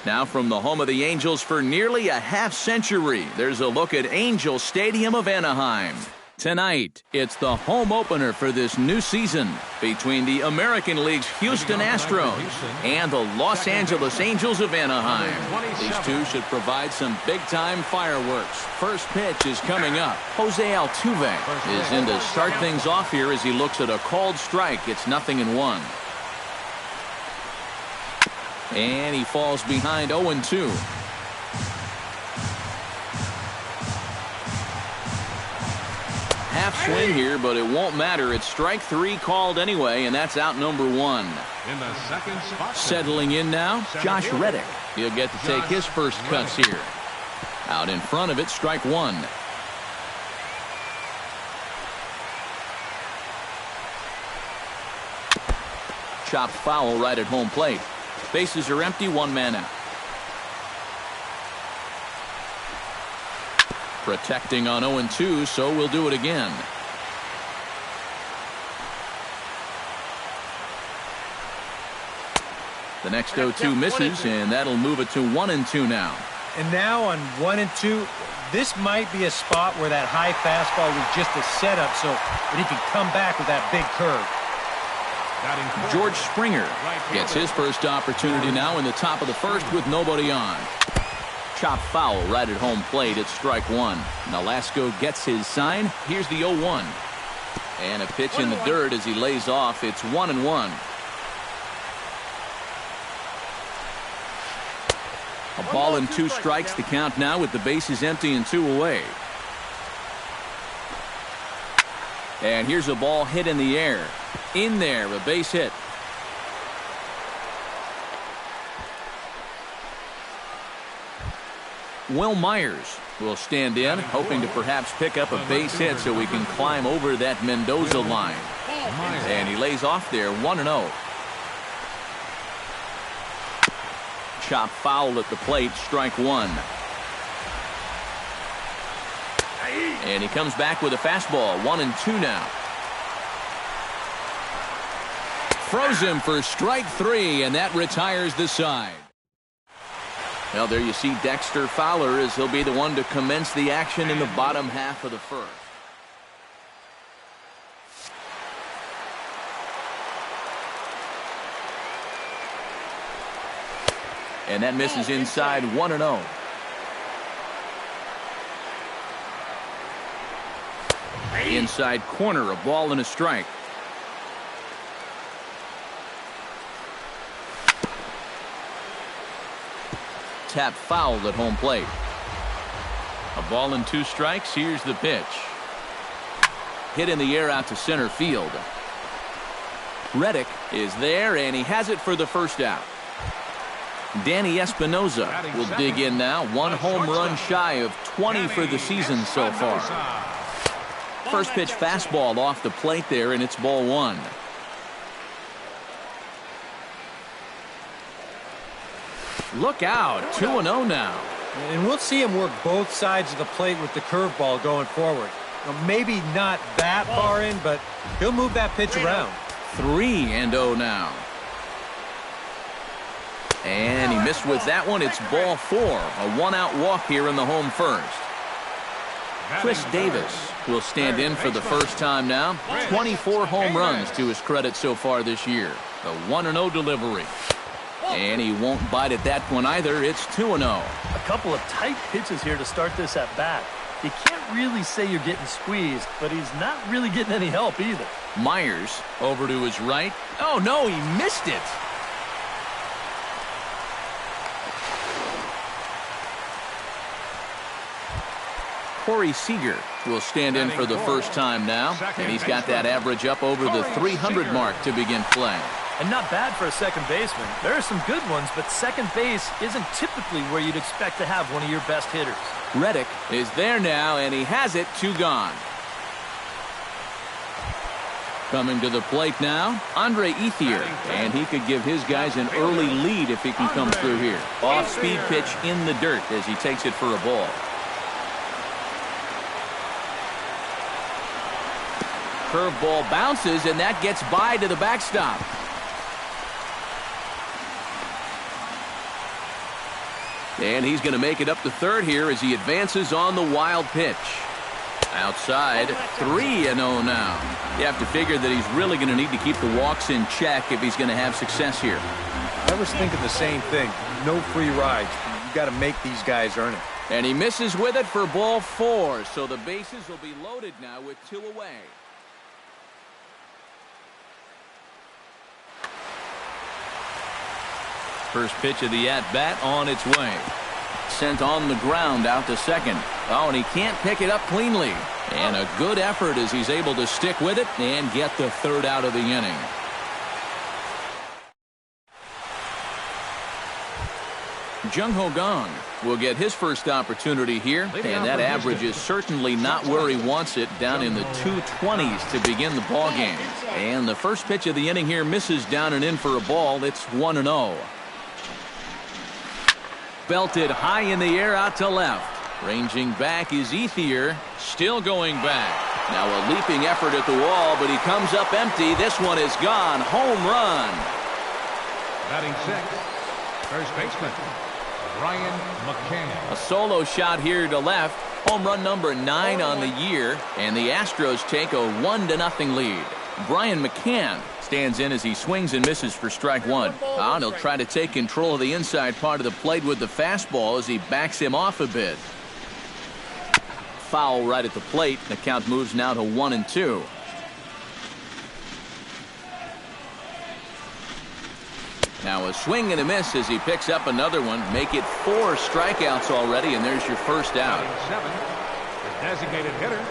Now from the home of the Angels for nearly a half-century, there's a look at Angel Stadium of Anaheim. Tonight, it's the home opener for this new season between the American League's Houston Astros and the Los Angeles Angels of Anaheim. These two should provide some big-time fireworks. First pitch is coming up. Jose Altuve is in to start things off here as he looks at a called strike. It's 0-1. And he falls behind 0-2. Half swing here, but it won't matter. It's strike 3 called anyway, and that's out number 1. In the second spot, settling in now, Josh Reddick. He'll get to take his first cuts here. Out in front of it, strike 1. Chopped foul right at home plate. Bases are empty, 1 man out. Protecting on 0-2, so we'll do it again. The next 0-2 misses, and that'll move it to 1-2 now. And now on 1-2, this might be a spot where that high fastball was just a setup so that he can come back with that big curve. George Springer gets his first opportunity now in the top of the first with nobody on. Chopped foul right at home plate. It's strike 1. Nolasco gets his sign. Here's the 0-1. And a pitch in the dirt as he lays off. It's 1-1. A ball and 2 strikes the count now with the bases empty and 2 away. And here's a ball hit in the air. In there, a base hit. Will Myers will stand in, hoping to perhaps pick up a base hit so we can climb over that Mendoza line. And he lays off there, 1-0. Chop foul at the plate, strike 1. And he comes back with a fastball, 1-2 now. Throws him for strike 3, and that retires the side. Well, there you see Dexter Fowler as he'll be the one to commence the action in the bottom half of the first. And that misses inside, 1-0. Inside corner, a ball and a strike. Tap foul at home plate. A ball and 2 strikes. Here's the pitch. Hit in the air out to center field. Reddick is there, and he has it for the first out. Danny Espinoza will dig in now. 1 home run shy of 20 for the season so far. First pitch fastball off the plate there, and it's ball 1. Look out, 2-0 now. And we'll see him work both sides of the plate with the curveball going forward. Now, maybe not that far in, but he'll move that pitch around. 3-0 now. And he missed with that one. It's ball 4. A 1-out walk here in the home first. Chris Davis will stand in for the first time now. 24 home runs to his credit so far this year. A 1-0 delivery. And he won't bite at that one either. It's 2-0. A couple of tight pitches here to start this at bat. You can't really say you're getting squeezed, but he's not really getting any help either. Myers over to his right. Oh, no, he missed it. Corey Seager will stand in for the first time now, and he's got that average up over the 300 mark to begin play. And not bad for a second baseman. There are some good ones, but second base isn't typically where you'd expect to have one of your best hitters. Reddick is there now, and he has it, 2 gone. Coming to the plate now, Andre Ethier, and he could give his guys an early lead if he can come through here. Off-speed pitch in the dirt as he takes it for a ball. Curveball bounces, and that gets by to the backstop. And he's going to make it up to third here as he advances on the wild pitch. Outside, 3-0 now. You have to figure that he's really going to need to keep the walks in check if he's going to have success here. I was thinking the same thing. No free rides. You got to make these guys earn it. And he misses with it for ball 4, so the bases will be loaded now with 2 away. First pitch of the at-bat on its way. Sent on the ground out to second. Oh, and he can't pick it up cleanly. And a good effort as he's able to stick with it and get the third out of the inning. Jung-Ho Kang will get his first opportunity here, and that average is certainly not where he wants it, down in the 220s to begin the ball game. And the first pitch of the inning here misses down and in for a ball. It's 1-0. Belted high in the air out to left. Ranging back is Ethier, still going back. Now a leaping effort at the wall, but he comes up empty. This one is gone. Home run. Batting sixth, first baseman, Brian McCann. A solo shot here to left. Home run number 9 on the year, and the Astros take a 1-0 lead. Brian McCann stands in as he swings and misses for strike 1. And he'll try to take control of the inside part of the plate with the fastball as he backs him off a bit. Foul right at the plate. The count moves now to 1-2. Now a swing and a miss as he picks up another one. Make it 4 strikeouts already, and there's your first out. Batting 7, the designated hitter,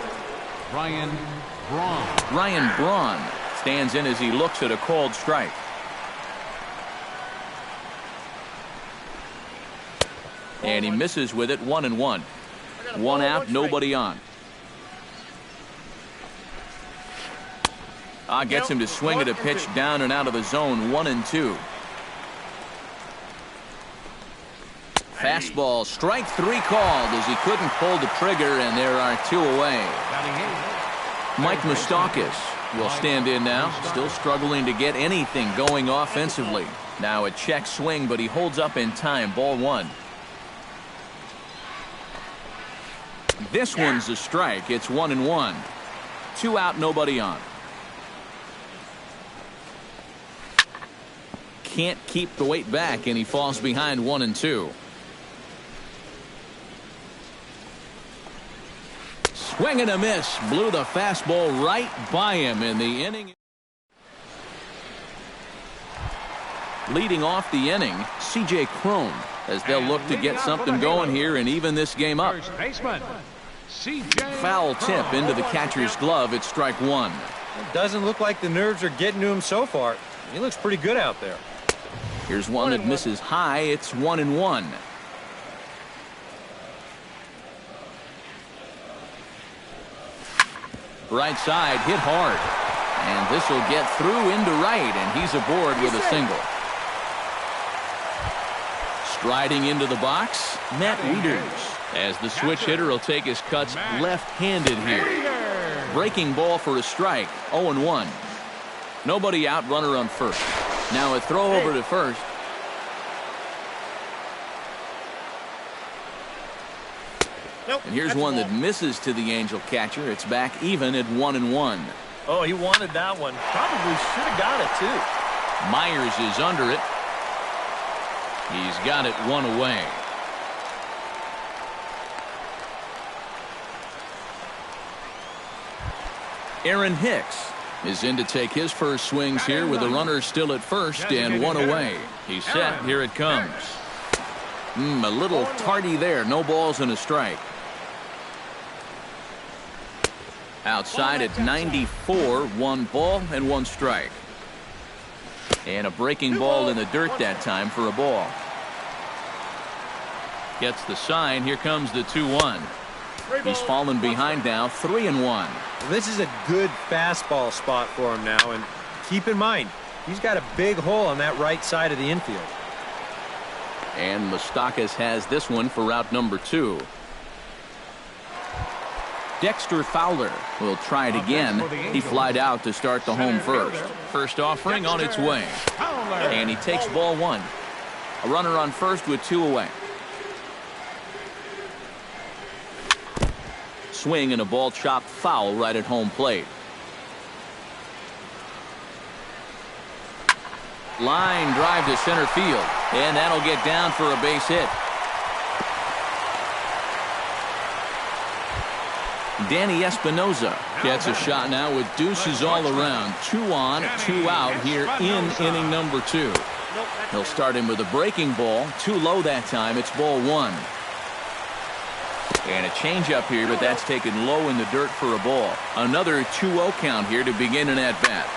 Ryan Braun. Ryan Braun stands in as he looks at a called strike. And he misses with it. 1-1. 1 out, nobody on. Gets him to swing at a pitch down and out of the zone. 1-2. Fastball, strike 3 called as he couldn't pull the trigger, and there are 2 away. Mike Moustakas will stand in now, still struggling to get anything going offensively. Now a check swing, but he holds up in time. Ball 1. This one's a strike. It's 1-1. 2 out, nobody on. Can't keep the weight back, and he falls behind 1-2. Swing and a miss. Blew the fastball right by him in the inning. Leading off the inning, C.J. Cron, as they'll look to get something going here and even this game up. First baseman, C.J. Foul tip into the catcher's glove. It's strike 1. It doesn't look like the nerves are getting to him so far. He looks pretty good out there. Here's one that misses high. It's 1-1. Right side hit hard, and this will get through into right, and he's aboard with a single. Striding into the box, Matt Wieters, as the switch hitter will take his cuts left-handed here. Breaking ball for a strike. 0-1. Nobody out, runner on first. Now a throw over to first. And here's one that misses to the Angel catcher. It's back even at 1-1. Oh, he wanted that one. Probably should have got it, too. Myers is under it. He's got it 1 away. Aaron Hicks is in to take his first swings here with the runner still at first and 1 away. He's set. Here it comes. A little tardy there. No balls and a strike. Outside at 94, 1 ball and 1 strike. And a breaking ball in the dirt that time for a ball. Gets the sign. Here comes the 2-1. He's fallen behind now, 3-1. This is a good fastball spot for him now, and keep in mind, he's got a big hole on that right side of the infield. And Moustakas has this one for route number 2. Dexter Fowler will try it again. He flied out to start the home first. First offering on its way. And he takes ball 1. A runner on first with 2 away. swing and a ball chopped foul right at home plate. Line drive to center field, and that'll get down for a base hit. Danny Espinosa gets a shot now with deuces all around. 2 on, 2 out here in inning number 2. He'll start him with a breaking ball. Too low that time. It's ball 1. And a changeup here, but that's taken low in the dirt for a ball. Another 2-0 count here to begin an at-bat.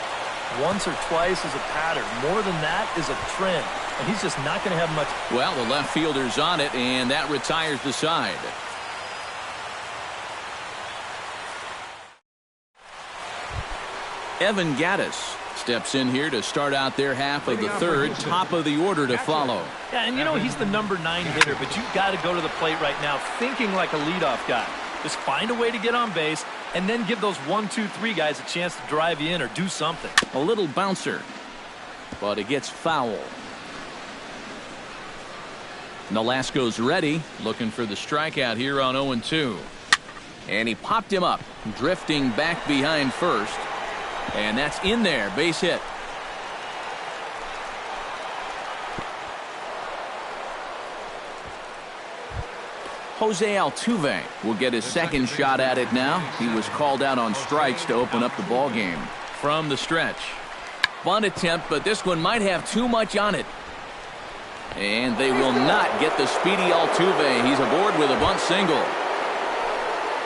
Once or twice is a pattern. More than that is a trend. And he's just not going to have much. Well, the left fielder's on it, and that retires the side. Evan Gattis steps in here to start out their half of the third. Top of the order to follow. Yeah, and you know he's the number 9 hitter, but you've got to go to the plate right now thinking like a leadoff guy. Just find a way to get on base and then give those 1, 2, 3 guys a chance to drive you in or do something. A little bouncer, but it gets foul. Nolasco's ready, looking for the strikeout here on 0-2. And he popped him up, drifting back behind first. And that's in there, base hit. Jose Altuve will get his second shot at it now. He was called out on strikes to open up the ball game. From the stretch. Bunt attempt, but this one might have too much on it. And they will not get the speedy Altuve. He's aboard with a bunt single.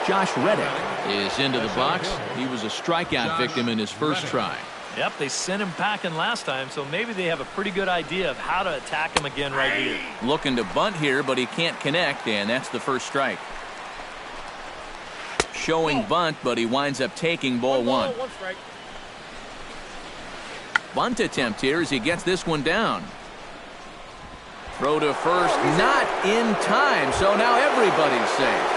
Josh Reddick is into the box. He was a strikeout victim in his first try. Yep, they sent him packing last time, so maybe they have a pretty good idea of how to attack him again right here. Looking to bunt here, but he can't connect, and that's the first strike. Showing bunt, but he winds up taking ball 1. Bunt attempt here as he gets this one down. Throw to first, not in time, so now everybody's safe.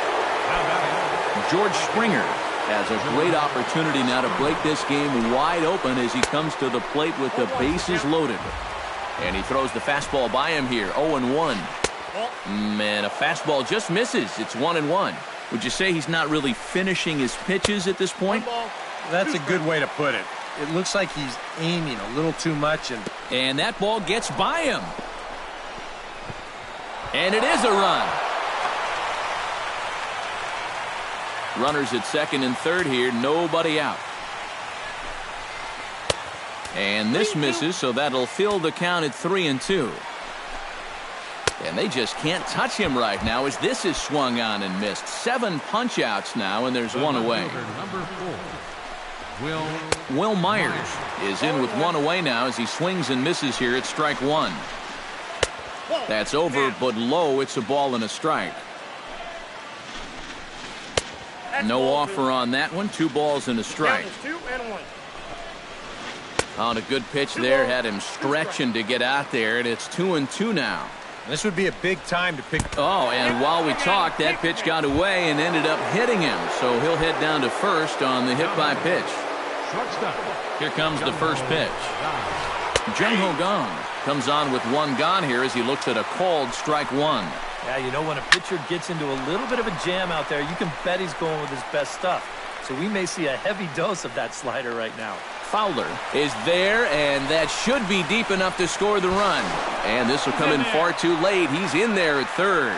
George Springer has a great opportunity now to break this game wide open as he comes to the plate with the bases loaded. And he throws the fastball by him here, 0-1. And a fastball just misses. It's 1-1. Would you say he's not really finishing his pitches at this point? That's a good way to put it. It looks like he's aiming a little too much. And that ball gets by him. And it is a run. Runners at second and third here, nobody out. And this misses, so that'll fill the count at 3-2. And they just can't touch him right now as this is swung on and missed. 7 punch-outs now, and there's 1 away. Will Myers is in with 1 away now as he swings and misses here at strike 1. That's over, but low. It's a ball and a strike. No offer on that one. 2 balls and a strike. On a good pitch there. Had him stretching to get out there, and it's 2-2 now. This would be a big time to pick. Oh, and while we talked, that pitch got away and ended up hitting him. So he'll head down to first on the hit by pitch. Here comes the first pitch. Jung Ho Kang comes on with 1 gone here as he looks at a called strike 1. Yeah, you know, when a pitcher gets into a little bit of a jam out there, you can bet he's going with his best stuff. So we may see a heavy dose of that slider right now. Fowler is there, and that should be deep enough to score the run. And this will come in far too late. He's in there at third.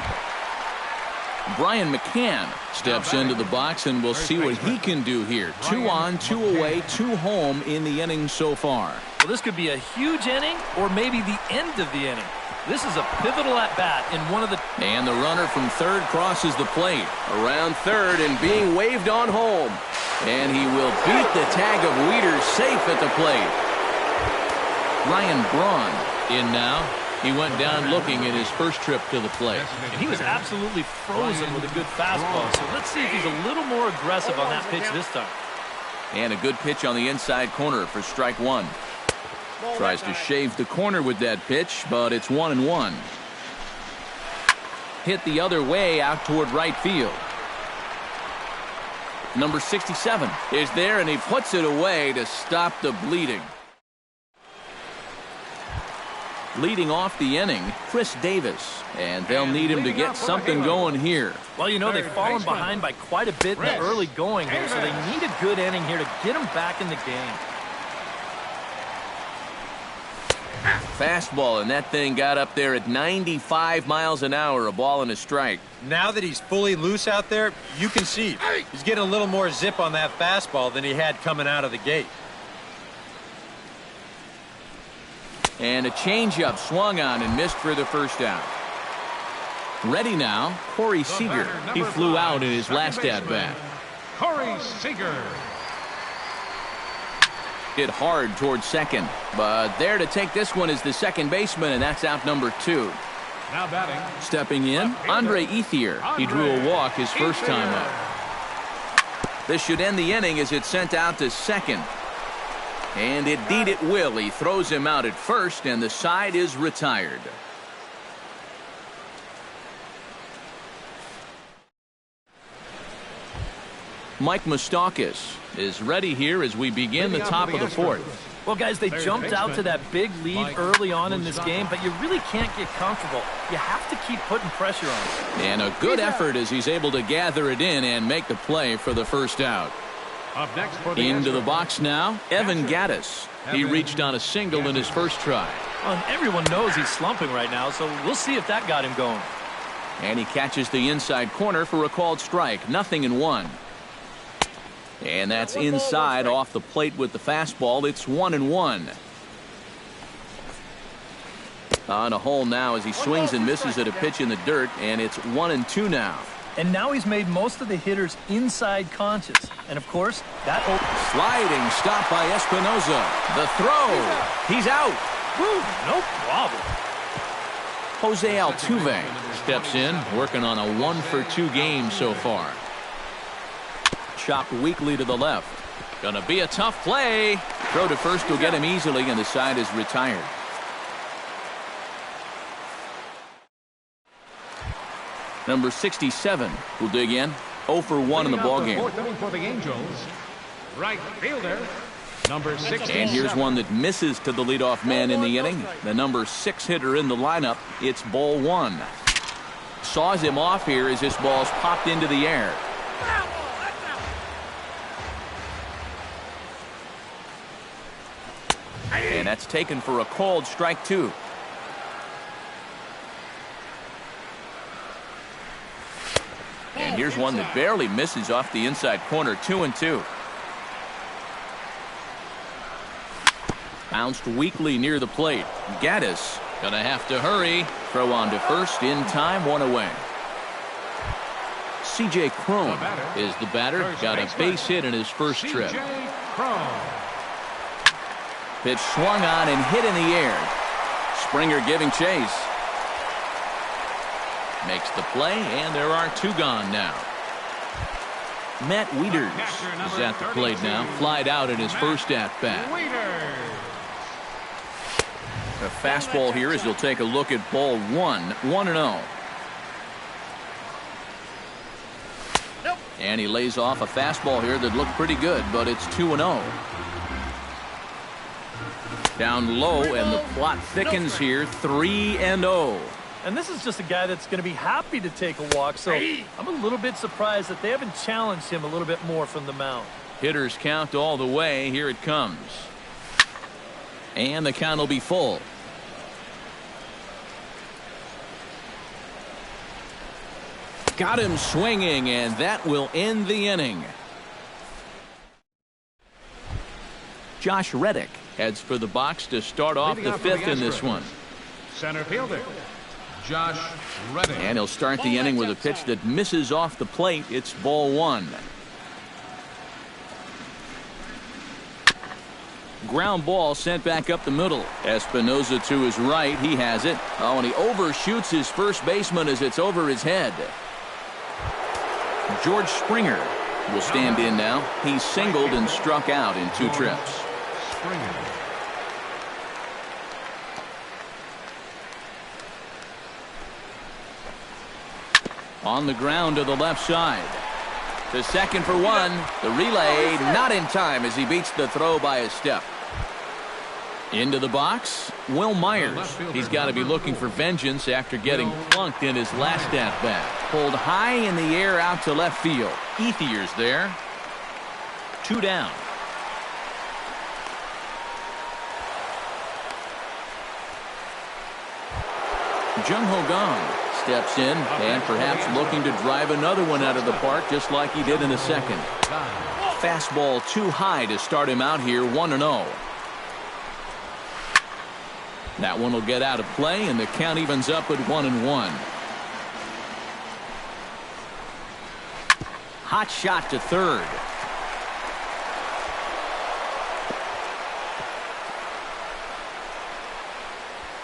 Brian McCann steps into the box, and we'll see what he can do here. 2 on, 2 away, 2 home in the inning so far. Well, this could be a huge inning or maybe the end of the inning. This is a pivotal at-bat in one of the... And the runner from third crosses the plate. Around third and being waved on home. And he will beat the tag of Wieters safe at the plate. Ryan Braun in now. He went down looking at his first trip to the plate. And he was absolutely frozen with a good fastball. So let's see if he's a little more aggressive on that pitch this time. And a good pitch on the inside corner for strike 1. Tries to shave the corner with that pitch, but it's 1-1. Hit the other way out toward right field. Number 67 is there, and he puts it away to stop the bleeding. Leading off the inning, Chris Davis. And they'll need him to get something going here. Well, you know, they've fallen behind by quite a bit in the early going here, so they need a good inning here to get them back in the game. Fastball, and that thing got up there at 95 miles an hour, a ball and a strike. Now that he's fully loose out there, you can see he's getting a little more zip on that fastball than he had coming out of the gate. And a changeup swung on and missed for the first out. Ready now, Corey Seager. He flew out in his last at-bat. Corey Seager. Hit hard towards second, but there to take this one is the second baseman, and that's out number 2. Now batting. Stepping in, Andre Ethier. He drew a walk his first time up. This should end the inning as it's sent out to second. And indeed it will. He throws him out at first, and the side is retired. Mike Moustakas is ready here as we begin the top of the fourth. Well, guys, they jumped out to that big lead early on in this game, but you really can't get comfortable. You have to keep putting pressure on them. And a good effort as he's able to gather it in and make the play for the first out. Up next for the Into the box now, Evan Gattis. He reached on a single in his first try. Well, and everyone knows he's slumping right now, so we'll see if that got him going. And he catches the inside corner for a called strike. 0-1. And that's inside off the plate with the fastball. It's 1-1. On a hole now as he swings and misses at a pitch in the dirt, and it's 1-2 now. And now he's made most of the hitters inside conscious. And, of course, that sliding stop by Espinoza. The throw. He's out. Woo, no problem. Jose Altuve steps in, working on a 1-for-2 game so far. Chopped weakly to the left. Gonna be a tough play. Throw to first will get him easily, and the side is retired. Number 67 will dig in. 0-for-1 in the ballgame. Fourth inning for the Angels. Right fielder, number 67. And here's one that misses to the leadoff man in the inning. The number 6 hitter in the lineup. It's ball 1. Saws him off here as this ball's popped into the air. And that's taken for a called strike 2. And here's one that barely misses off the inside corner. 2-2. Bounced weakly near the plate. Gattis gonna have to hurry. Throw on to first in time. 1 away. C.J. Cron is the batter. Got a base hit in his first trip. Pitch swung on and hit in the air. Springer giving chase. Makes the play, and there are 2 gone now. Matt Wieters is at the plate now. Flied out in his first at-bat. A fastball here as he'll take a look at ball 1. 1-0. And he lays off a fastball here that looked pretty good, but it's 2-0. Down low, and the plot thickens here. 3-0. And this is just a guy that's going to be happy to take a walk, so I'm a little bit surprised that they haven't challenged him a little bit more from the mound. Hitters count all the way. Here it comes. And the count will be full. Got him swinging, and that will end the inning. Josh Reddick heads for the box to start off the 5th in this one. Center fielder, Josh Reddick. And he'll start the inning with a pitch that misses off the plate. It's ball 1. Ground ball sent back up the middle. Espinoza to his right. He has it. Oh, and he overshoots his first baseman as it's over his head. George Springer will stand in now. He's singled and struck out in 2 trips. Springer. On the ground to the left side. To second for 1. The relay not in time as he beats the throw by a step. Into the box. Will Myers. He's got to be looking for vengeance after getting plunked in his last at-bat. Pulled high in the air out to left field. Ethier's there. 2 down. Jung Ho Gong steps in and perhaps looking to drive another one out of the park just like he did in the second. Fastball too high to start him out here 1-0. That one will get out of play and the count evens up at 1-1. Hot shot to third.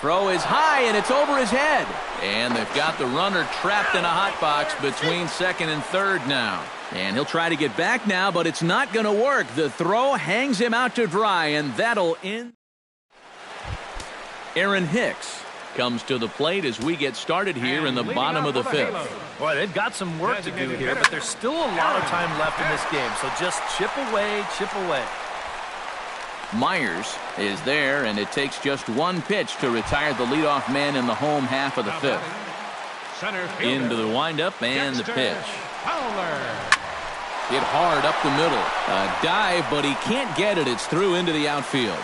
Throw is high and it's over his head. And they've got the runner trapped in a hot box between second and third now. And he'll try to get back now, but it's not going to work. The throw hangs him out to dry, and that'll end. Aaron Hicks comes to the plate as we get started here in the bottom of the fifth. Boy, they've got some work to do here, but there's still a lot of time left in this game. So just chip away, chip away. Myers is there, and it takes just one pitch to retire the leadoff man in the home half of the fifth. Into the windup and the pitch. Hit hard up the middle. A dive, but he can't get it. It's through into the outfield.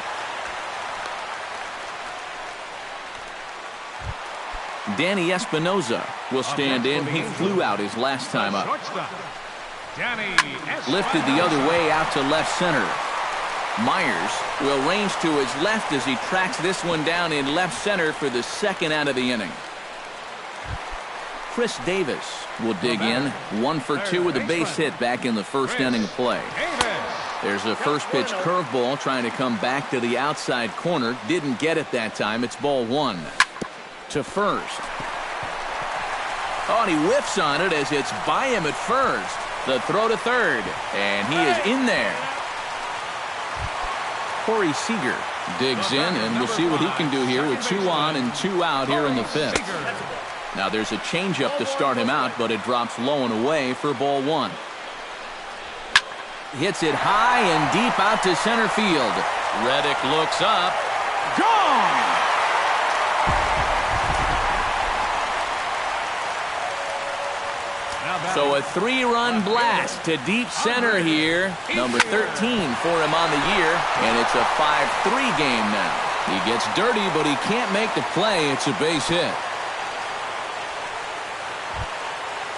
Danny Espinoza will stand in. He flew out his last time up. Lifted the other way out to left center. Myers will range to his left as he tracks this one down in left center for the second out of the inning. Chris Davis will dig in. 1 for 2 with a base hit back in the first inning of play. There's a first pitch curveball trying to come back to the outside corner. Didn't get it that time. It's ball 1. To first. Oh, and he whiffs on it as it's by him at first. The throw to third. And he is in there. Corey Seager digs in, and we'll see what he can do here with 2 on and 2 out here in the fifth. Now there's a changeup to start him out, but it drops low and away for ball 1. Hits it high and deep out to center field. Reddick looks up. Gone! So a 3-run blast to deep center here. Number 13 for him on the year. And it's a 5-3 game now. He gets dirty, but he can't make the play. It's a base hit.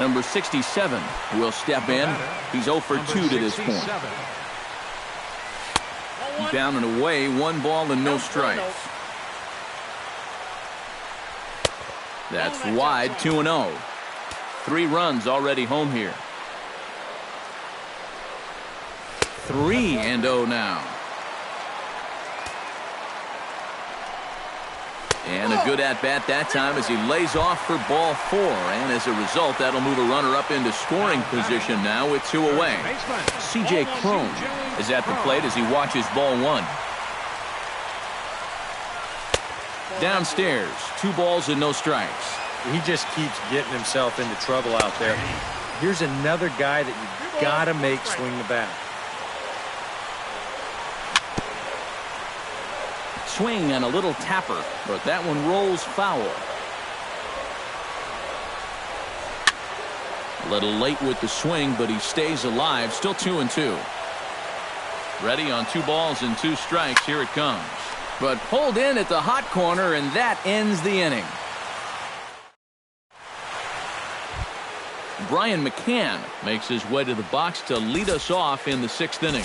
Number 67 will step in. He's 0 for 2 to this point. Down and away, 1 ball and no strikes. That's wide, 2-0. 3 runs already home here. 3-0 now. And a good at-bat that time as he lays off for ball 4. And as a result, that'll move a runner up into scoring position now with 2 away. C.J. Cron is at the plate as he watches ball 1. Downstairs, 2 balls and no strikes. He just keeps getting himself into trouble out there. Here's another guy that you gotta make swing the bat. Swing and a little tapper, but that one rolls foul. A little late with the swing, but he stays alive. Still 2-2. Ready on 2 balls and 2 strikes. Here it comes. But pulled in at the hot corner, and that ends the inning. Brian McCann makes his way to the box to lead us off in the 6th inning.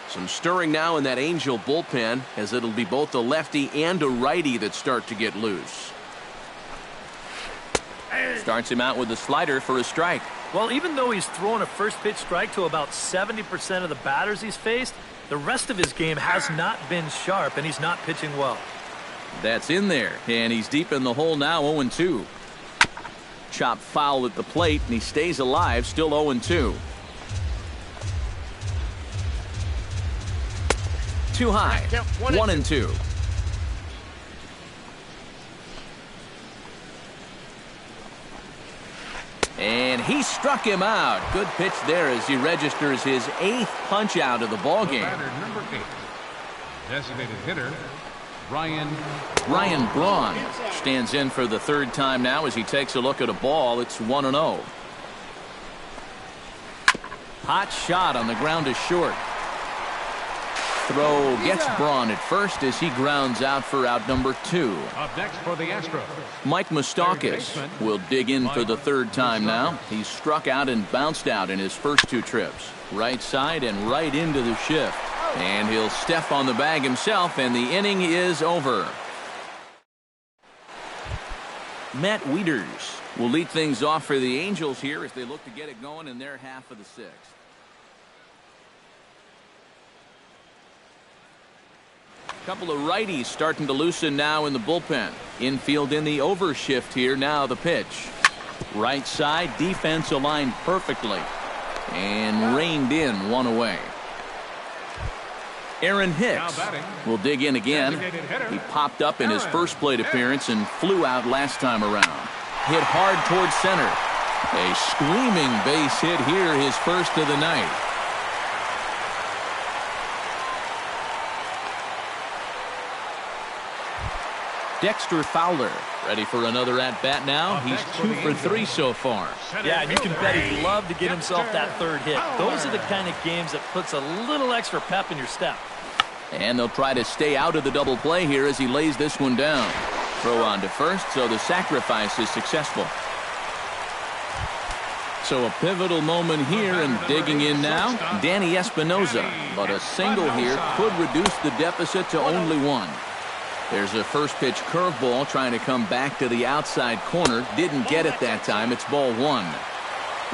Some stirring now in that Angel bullpen, as it'll be both a lefty and a righty that start to get loose. Starts him out with a slider for a strike. Well, even though he's thrown a first pitch strike to about 70% of the batters he's faced, the rest of his game has not been sharp, and he's not pitching well. That's in there, and he's deep in the hole now, 0-2. Chopped foul at the plate, and he stays alive, still 0-2. Too high, 1-2. And he struck him out. Good pitch there as he registers his 8th punch out of the ball game. Designated hitter, Ryan Braun stands in for the third time now as he takes a look at a ball. It's 1-0. Hot shot on the ground is short. Throw gets Braun at first as he grounds out for out number 2. up next for the Astros. Mike Moustakas will dig in for the third time now. He's struck out and bounced out in his first 2 trips. Right side and right into the shift. And he'll step on the bag himself, and the inning is over. Matt Wieters will lead things off for the Angels here as they look to get it going in their half of the 6th. Couple of righties starting to loosen now in the bullpen. Infield in the overshift here. Now the pitch. Right side, defense aligned perfectly. And reined in, 1 away. Aaron Hicks will dig in again. He popped up in his first plate appearance and flew out last time around. Hit hard towards center. A screaming base hit here, his first of the night. Dexter Fowler ready for another at-bat now. He's 2 for 3 so far. Yeah, and you can bet he'd love to get himself that third hit. Those are the kind of games that puts a little extra pep in your step. And they'll try to stay out of the double play here as he lays this one down. Throw on to first, so the sacrifice is successful. So a pivotal moment here, and digging in now, Danny Espinosa. But a single here could reduce the deficit to only 1. There's a first pitch curveball trying to come back to the outside corner. Didn't get it that time. It's ball 1.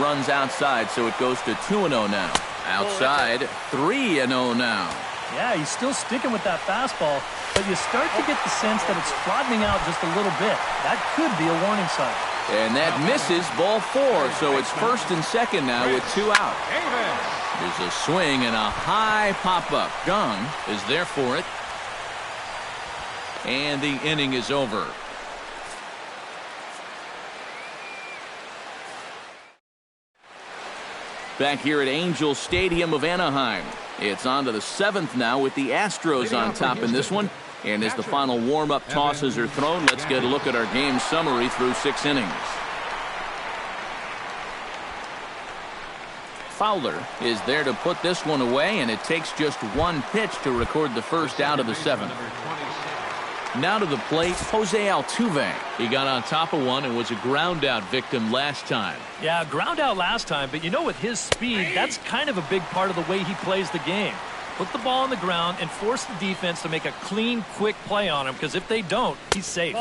Runs outside, so it goes to 2-0 now. Outside, 3-0 now. Yeah, he's still sticking with that fastball, but you start to get the sense that it's flattening out just a little bit. That could be a warning sign. And that misses, ball 4, so it's first and second now with 2 out. There's a swing and a high pop-up. Young is there for it. And the inning is over. Back here at Angel Stadium of Anaheim. It's on to the 7th now with the Astros on top in this one. And as the final warm-up tosses are thrown, let's get a look at our game summary through 6 innings. Fowler is there to put this one away, and it takes just 1 pitch to record the first out of the 7th. Now to the plate, Jose Altuve. He got on top of one and was a ground-out victim last time. Yeah, ground out last time, but you know, with his speed, that's kind of a big part of the way he plays the game. Put the ball on the ground and force the defense to make a clean, quick play on him, because if they don't, he's safe.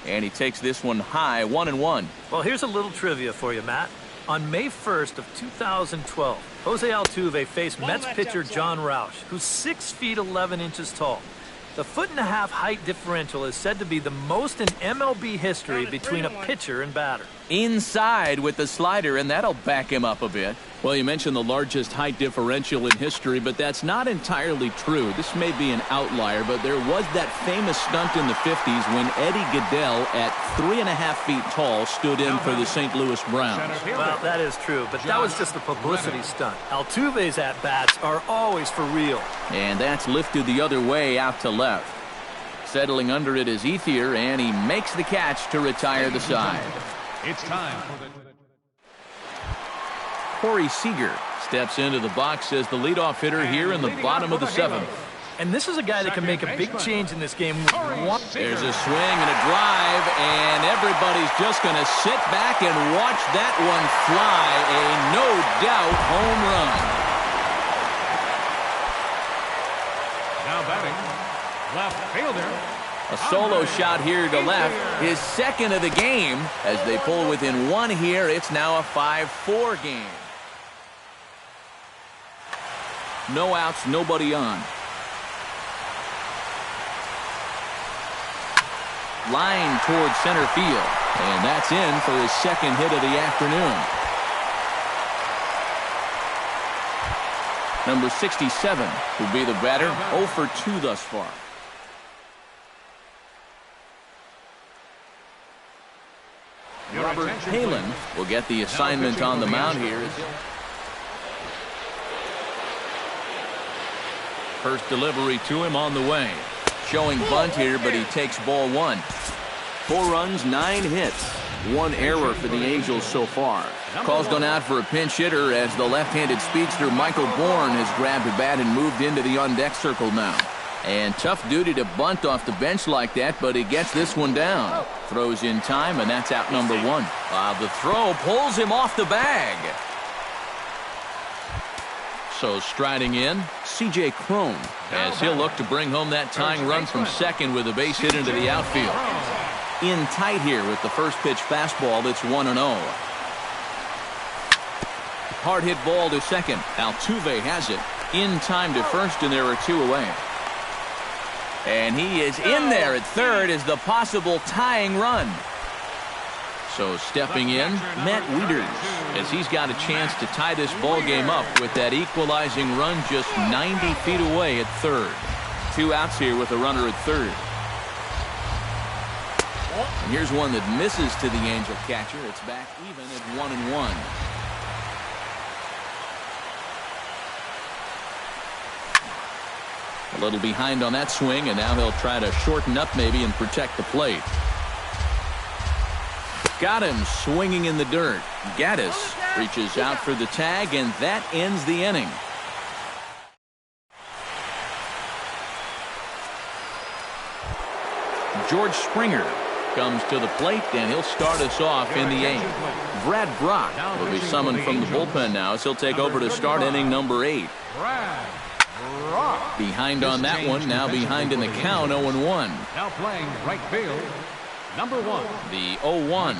And he takes this one high, 1-1. Well, here's a little trivia for you, Matt. On May 1st of 2012, Jose Altuve faced Mets pitcher John Roush, who's 6 feet 11 inches tall. The 1.5-foot height differential is said to be the most in MLB history between a pitcher and batter. Inside with the slider, and that'll back him up a bit. Well, you mentioned the largest height differential in history, but that's not entirely true. This may be an outlier, but there was that famous stunt in the 50s when Eddie Goodell, at 3.5 feet tall, stood in for the St. Louis Browns. Well, that is true, but that was just a publicity stunt. Altuve's at-bats are always for real. And that's lifted the other way out to left. Settling under it is Ethier, and he makes the catch to retire the side. It's time for the... Corey Seager steps into the box as the leadoff hitter here in the bottom of the 7th. And this is a guy that can make a big change in this game with one. There's a swing and a drive, and everybody's just going to sit back and watch that one fly. A no-doubt home run. Now batting, left fielder. A solo shot here to left, his second of the game. As they pull within 1 here, it's now a 5-4 game. No outs, nobody on. Line towards center field, and that's in for his second hit of the afternoon. Number 67 will be the batter, 0 for 2 thus far. Robert Palin will get the assignment on the mound here. First delivery to him on the way. Showing bunt here, but he takes ball one. 4 runs, 9 hits. 1 error for the Angels so far. Call's gone out for a pinch hitter as the left-handed speedster Michael Bourne has grabbed a bat and moved into the on-deck circle now. And tough duty to bunt off the bench like that, but he gets this one down. Throws in time, and that's out number 1. The throw pulls him off the bag. So striding in, C.J. Cron, as he'll look to bring home that tying run from second with a base hit into the outfield. In tight here with the first pitch fastball. It's 1-0. Hard hit ball to second. Altuve has it. In time to first, and there are 2 away. And he is in there at third as the possible tying run. So stepping in, Matt Wieters, as he's got a chance to tie this ball game up with that equalizing run just 90 feet away at third. 2 outs here with a runner at third. And here's one that misses to the Angel catcher. It's back even at 1-1. A little behind on that swing, and now he'll try to shorten up maybe and protect the plate. Got him swinging in the dirt. Gaddis reaches out for the tag, and that ends the inning. George Springer comes to the plate, and he'll start us off in the 8th. Brad Brock will be summoned from the bullpen now as he'll take over to start inning number 8. Behind on that one, now behind in the count, 0-1. Now playing right field, number 1. The 0-1.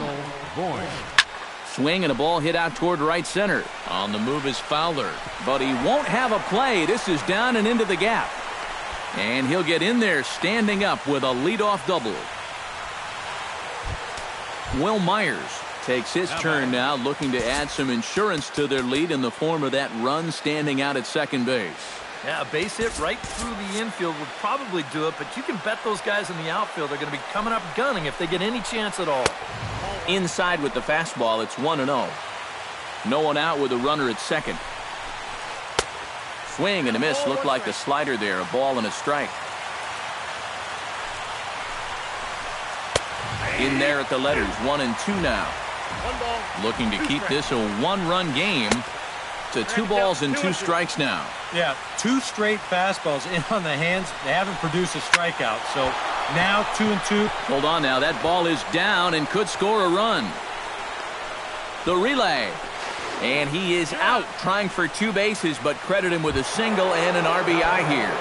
Swing and a ball hit out toward right center. On the move is Fowler, but he won't have a play. This is down and into the gap. And he'll get in there standing up with a leadoff double. Will Myers takes his turn now, looking to add some insurance to their lead in the form of that run standing out at second base. Yeah, a base hit right through the infield would probably do it, but you can bet those guys in the outfield are going to be coming up gunning if they get any chance at all. Inside with the fastball, it's 1-0. No one out with a runner at second. Swing and a miss. Looked like the slider there. A ball and a strike. In there at the letters, 1-2 now. Looking to keep this a 1-run game to 2 balls and 2 strikes now. Yeah, 2 straight fastballs in on the hands. They haven't produced a strikeout. So now 2-2. Hold on now. That ball is down and could score a run. The relay. And he is out trying for 2 bases, but credit him with a single and an RBI here.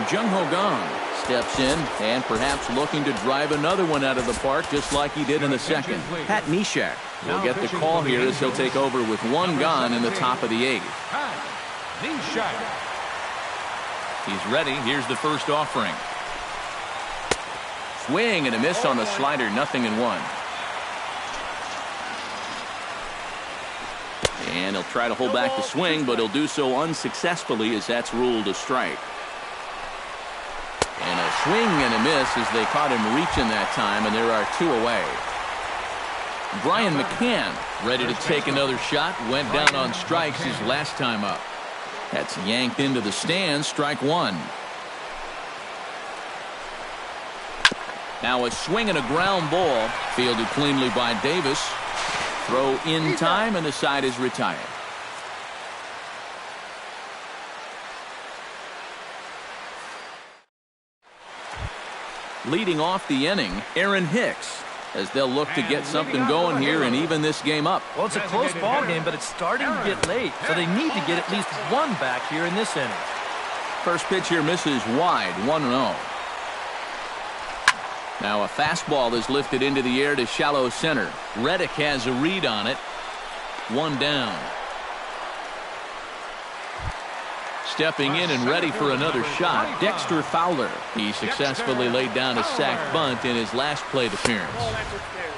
Jung Ho Gong steps in and perhaps looking to drive another one out of the park just like he did in the second. Pat Neshek will get the call here as he'll take over with 1 gone in the top of the 8th. He's ready. Here's the first offering. Swing and a miss on the slider. 0-1. And he'll try to hold back the swing, but he'll do so unsuccessfully as that's ruled a strike. And a swing and a miss as they caught him reaching that time, and there are 2 away. Brian McCann ready to take another shot. Went down on strikes his last time up. That's yanked into the stands. Strike 1. Now a swing and a ground ball. Fielded cleanly by Davis. Throw in time, and the side is retired. Leading off the inning, Aaron Hicks, as they'll look to get something going here and even this game up. Well, it's a close ball game, but it's starting to get late, so they need to get at least 1 back here in this inning. First pitch here misses wide, 1-0. Now a fastball is lifted into the air to shallow center. Reddick has a read on it. 1 down. Stepping in and ready for another shot, Dexter Fowler. He successfully laid down a sac bunt in his last plate appearance.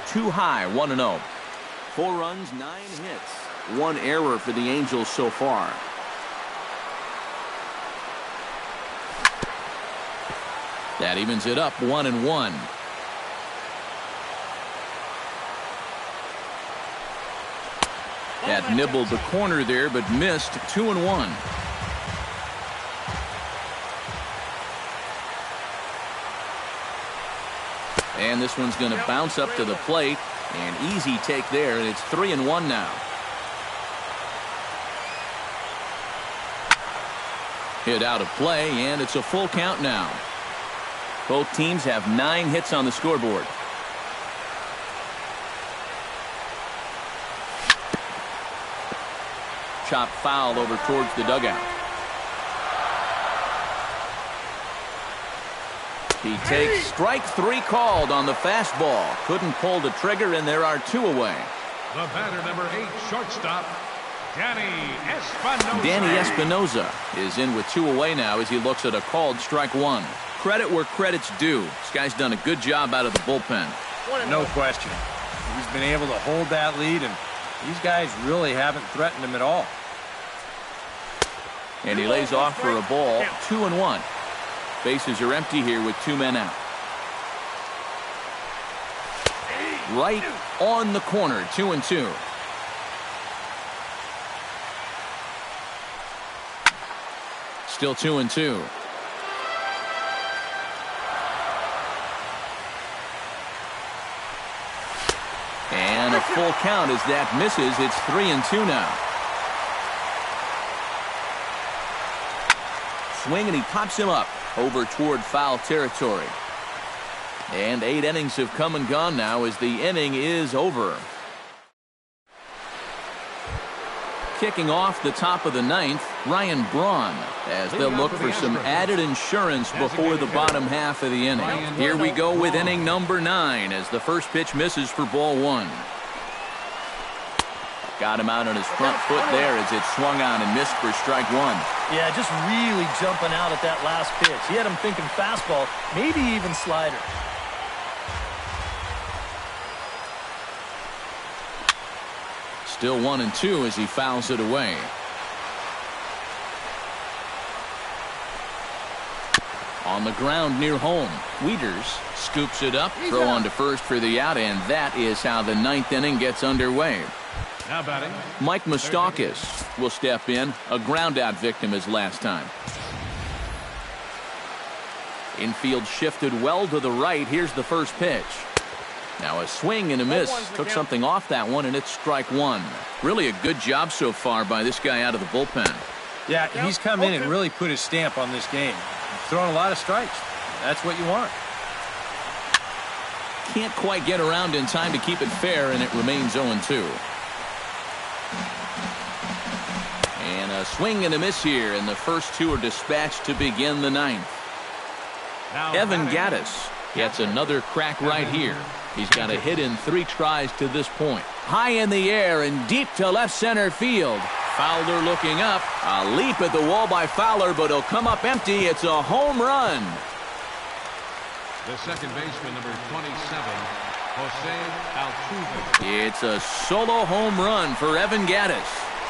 Too high, 1-0. 4 runs, 9 hits. 1 error for the Angels so far. That evens it up, 1-1. That nibbled the corner there, but missed. 2-1. And this one's going to bounce up to the plate. An easy take there, and it's 3-1 now. Hit out of play, and it's a full count now. Both teams have 9 hits on the scoreboard. Chop foul over towards the dugout. He takes strike 3 called on the fastball. Couldn't pull the trigger, and there are 2 away. The batter, number 8, shortstop, Danny Espinosa. Danny Espinosa is in with 2 away now as he looks at a called strike 1. Credit where credit's due. This guy's done a good job out of the bullpen. No question. He's been able to hold that lead, and these guys really haven't threatened him at all. And he lays off for a ball, 2-1. Bases are empty here with 2 men out. Right on the corner, 2-2. Still 2-2. And a full count as that misses. It's 3-2 now. Swing, and he pops him up over toward foul territory. And 8 innings have come and gone now as the inning is over. Kicking off the top of the 9th, Ryan Braun, as they'll look for some added insurance before the bottom half of the inning. Here we go with inning number 9 as the first pitch misses for ball 1. Got him out on his front foot there as it swung on and missed for strike 1. Yeah, just really jumping out at that last pitch. He had him thinking fastball, maybe even slider. Still 1-2 as he fouls it away. On the ground near home, Wieters scoops it up, throw on to first for the out, and that is how the 9th inning gets underway. Now batting, Mike Moustakas will step in, a ground-out victim as last time. Infield shifted well to the right. Here's the first pitch. Now a swing and a miss. Took something off that one, and it's strike 1. Really a good job so far by this guy out of the bullpen. Yeah, he's come in and really put his stamp on this game. He's throwing a lot of strikes. That's what you want. Can't quite get around in time to keep it fair, and it remains 0-2. And a swing and a miss here, and the first 2 are dispatched to begin the 9th. Evan Gattis gets another crack right here. He's got a hit in 3 tries to this point. High in the air and deep to left center field. Fowler looking up. A leap at the wall by Fowler, but he'll come up empty. It's a home run. the second baseman, number 27, Jose Altuve. It's a solo home run for Evan Gattis.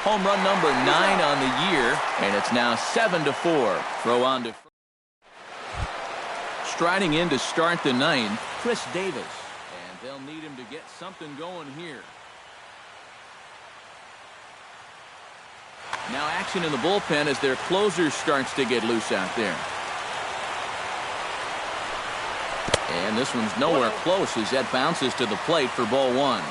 Home run number 9 on the year, and it's now 7-4. Throw on to striding in to start the 9th, Chris Davis, and they'll need him to get something going here. Now action in the bullpen as their closer starts to get loose out there. And this one's nowhere close as that bounces to the plate for ball 1.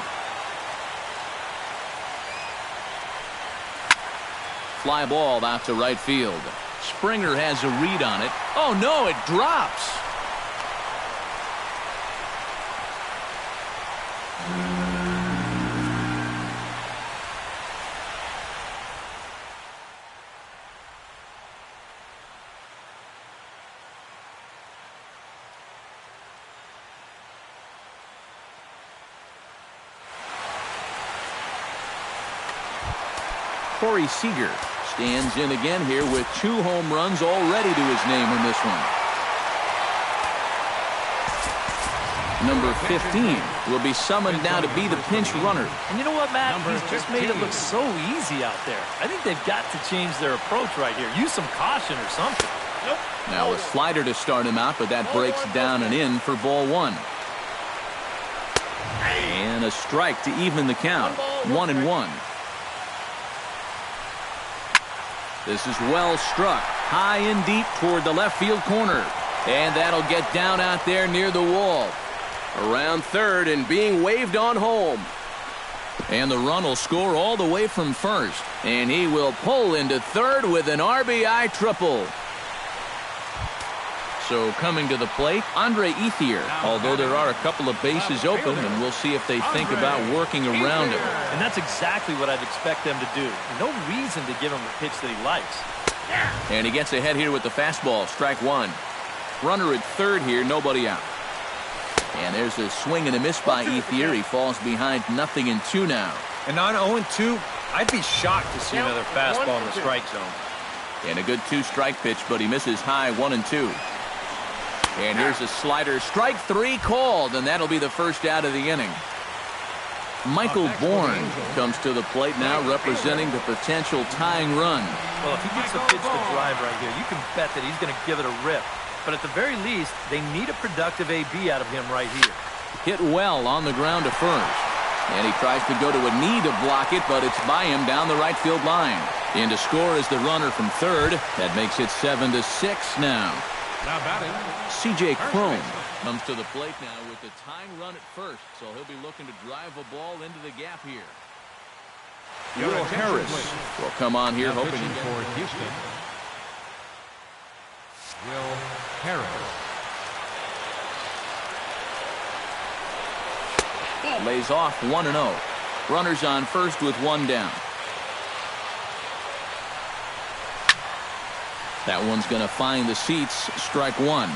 Fly ball out to right field. Springer has a read on it. Oh no, it drops. Corey Seager stands in again here with 2 home runs already to his name in this one. Number 15 will be summoned now to be the pinch runner. And you know what, Matt? He's just made it look so easy out there. I think they've got to change their approach right here. Use some caution or something. Now a slider to start him out, but that breaks down and in for ball 1. And a strike to even the count. 1-1. This is well struck, high and deep toward the left field corner. And that'll get down out there near the wall. Around third and being waved on home. And the run will score all the way from first. And he will pull into third with an RBI triple. So coming to the plate, Andre Ethier. Although there are a couple of bases open, and we'll see if they think about working around him. And that's exactly what I'd expect them to do. No reason to give him a pitch that he likes. And he gets ahead here with the fastball, strike one. Runner at third here, nobody out. And there's a swing and a miss by Ethier. He falls behind 0-2 now. And on 0-2, I'd be shocked to see another fastball in the strike zone. And a good 2-strike pitch, but he misses high 1-2. And here's a slider. Strike three called, and that'll be the first out of the inning. Michael Bourne comes to the plate now, representing the potential tying run. Well, if he gets a pitch to drive right here, you can bet that he's going to give it a rip. But at the very least, they need a productive AB out of him right here. Hit well on the ground to first. And he tries to go to a knee to block it, but it's by him down the right field line. In to score is the runner from third. That makes it 7-6 now. Now batting, C.J. Cron comes to the plate now with the tying run at first, so he'll be looking to drive a ball into the gap here. Will Harris will come on here, hoping for Houston. Will Harris. Lays off 1-0. Runners on first with one down. That one's going to find the seats. Strike one.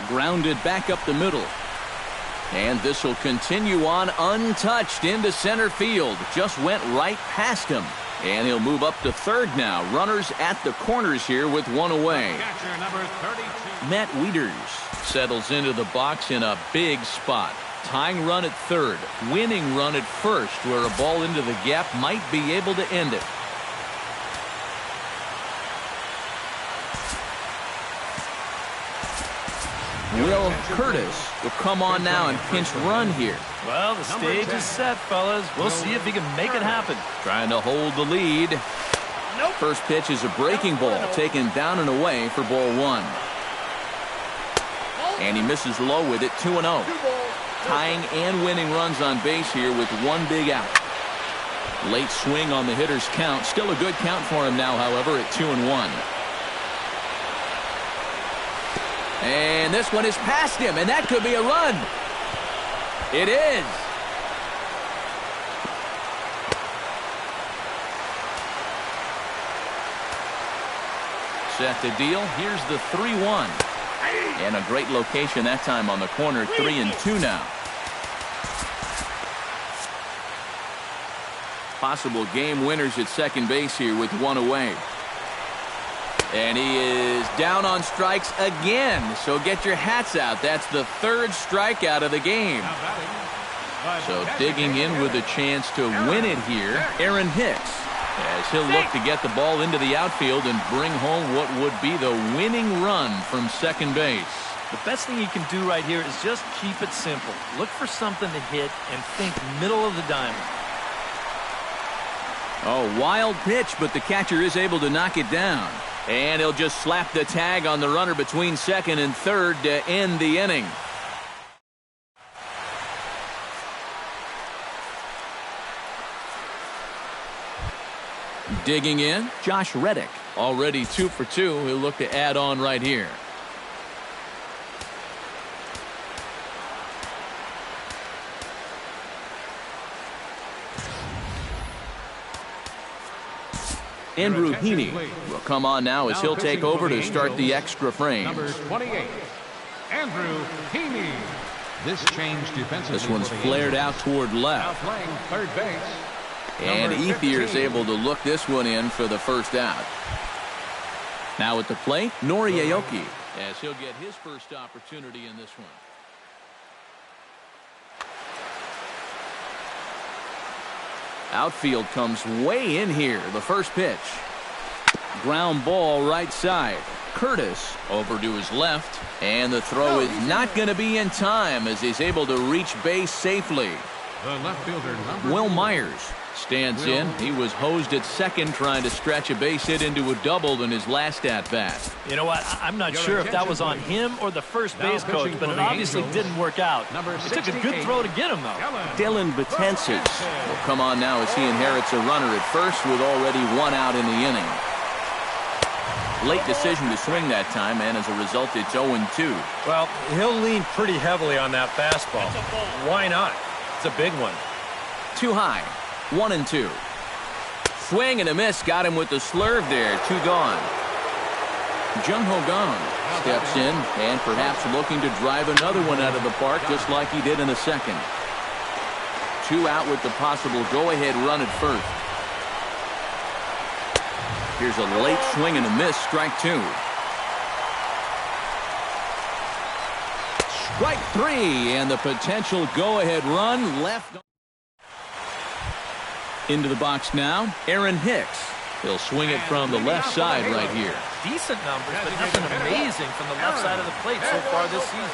Grounded back up the middle. And this will continue on untouched into center field. Just went right past him. And he'll move up to third now. Runners at the corners here with one away. Catcher number 32. Matt Wieters settles into the box in a big spot. Tying run at third. Winning run at first, where a ball into the gap might be able to end it. Will Curtis will come on now and pinch run here. Well, the stage is set, fellas. We'll see if he can make it happen. Trying to hold the lead. First pitch is a breaking ball taken down and away for ball one. And he misses low with it, 2-0. Tying and winning runs on base here with one big out. Late swing on the hitter's count. Still a good count for him now, however, at 2-1. And this one is past him, and that could be a run. It is. Set the deal. Here's the 3-1. And a great location that time on the corner. 3-2 now. Possible game winners at second base here with one away. And he is down on strikes again. So get your hats out. That's the third strikeout of the game. So digging in with a chance to win it here, Aaron Hicks, as he'll look to get the ball into the outfield and bring home what would be the winning run from second base. The best thing you can do right here is just keep it simple. Look for something to hit and think middle of the diamond. Oh, wild pitch, but the catcher is able to knock it down. And he'll just slap the tag on the runner between second and third to end the inning. Digging in, Josh Reddick. Already 2 for 2. He'll look to add on right here. Andrew Heaney will come on now as he'll take over to start the extra frame. Number 28, Andrew Heaney. This change defensively. This one's flared out toward left. Now playing third base. And Ethier is able to look this one in for the first out. Now at the plate, Nori Aoki, as he'll get his first opportunity in this one. Outfield comes way in here. The first pitch. Ground ball right side. Curtis over to his left. And the throw is not going to be in time as he's able to reach base safely. The left fielder, number Will 2. Myers stands in. He was hosed at second trying to stretch a base hit into a double in his last at-bat. You know what? I'm not sure if that was on him or the first base coach, but it obviously didn't work out. It took a good throw to get him, though. Dylan Betances will come on now as he inherits a runner at first with already one out in the inning. Late decision to swing that time, and as a result, it's 0-2. Well, he'll lean pretty heavily on that fastball. Why not? It's a big one. Too high. 1-2. Swing and a miss. Got him with the slurve there. 2 gone. Jung-Ho Kang steps in and perhaps looking to drive another one out of the park just like he did in the second. 2 out with the possible go-ahead run at first. Here's a late swing and a miss. Strike 2. Strike 3, and the potential go-ahead run left. Into the box now, Aaron Hicks. He'll swing it from the left side right here. Decent numbers, but nothing amazing from the left side of the plate so far this season.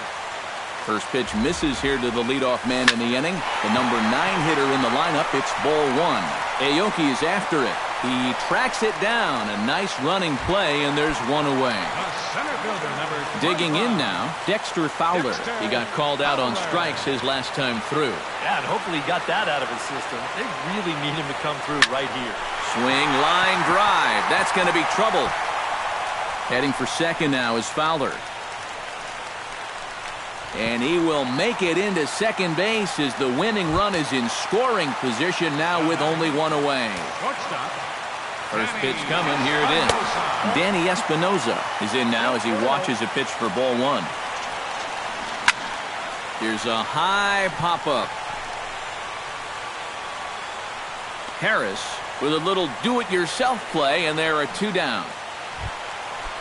First pitch misses here to the leadoff man in the inning. The number 9 hitter in the lineup. It's ball 1. Aoki is after it. He tracks it down. A nice running play, and there's one away. Digging in now, Dexter Fowler. He got called out on strikes his last time through. Yeah, and hopefully he got that out of his system. They really need him to come through right here. Swing, line, drive. That's going to be trouble. Heading for second now is Fowler. And he will make it into second base as the winning run is in scoring position now with only one away. First pitch coming. Here it is. Danny Espinosa is in now as he watches a pitch for ball 1. Here's a high pop-up. Harris with a little do-it-yourself play, and there are 2 down.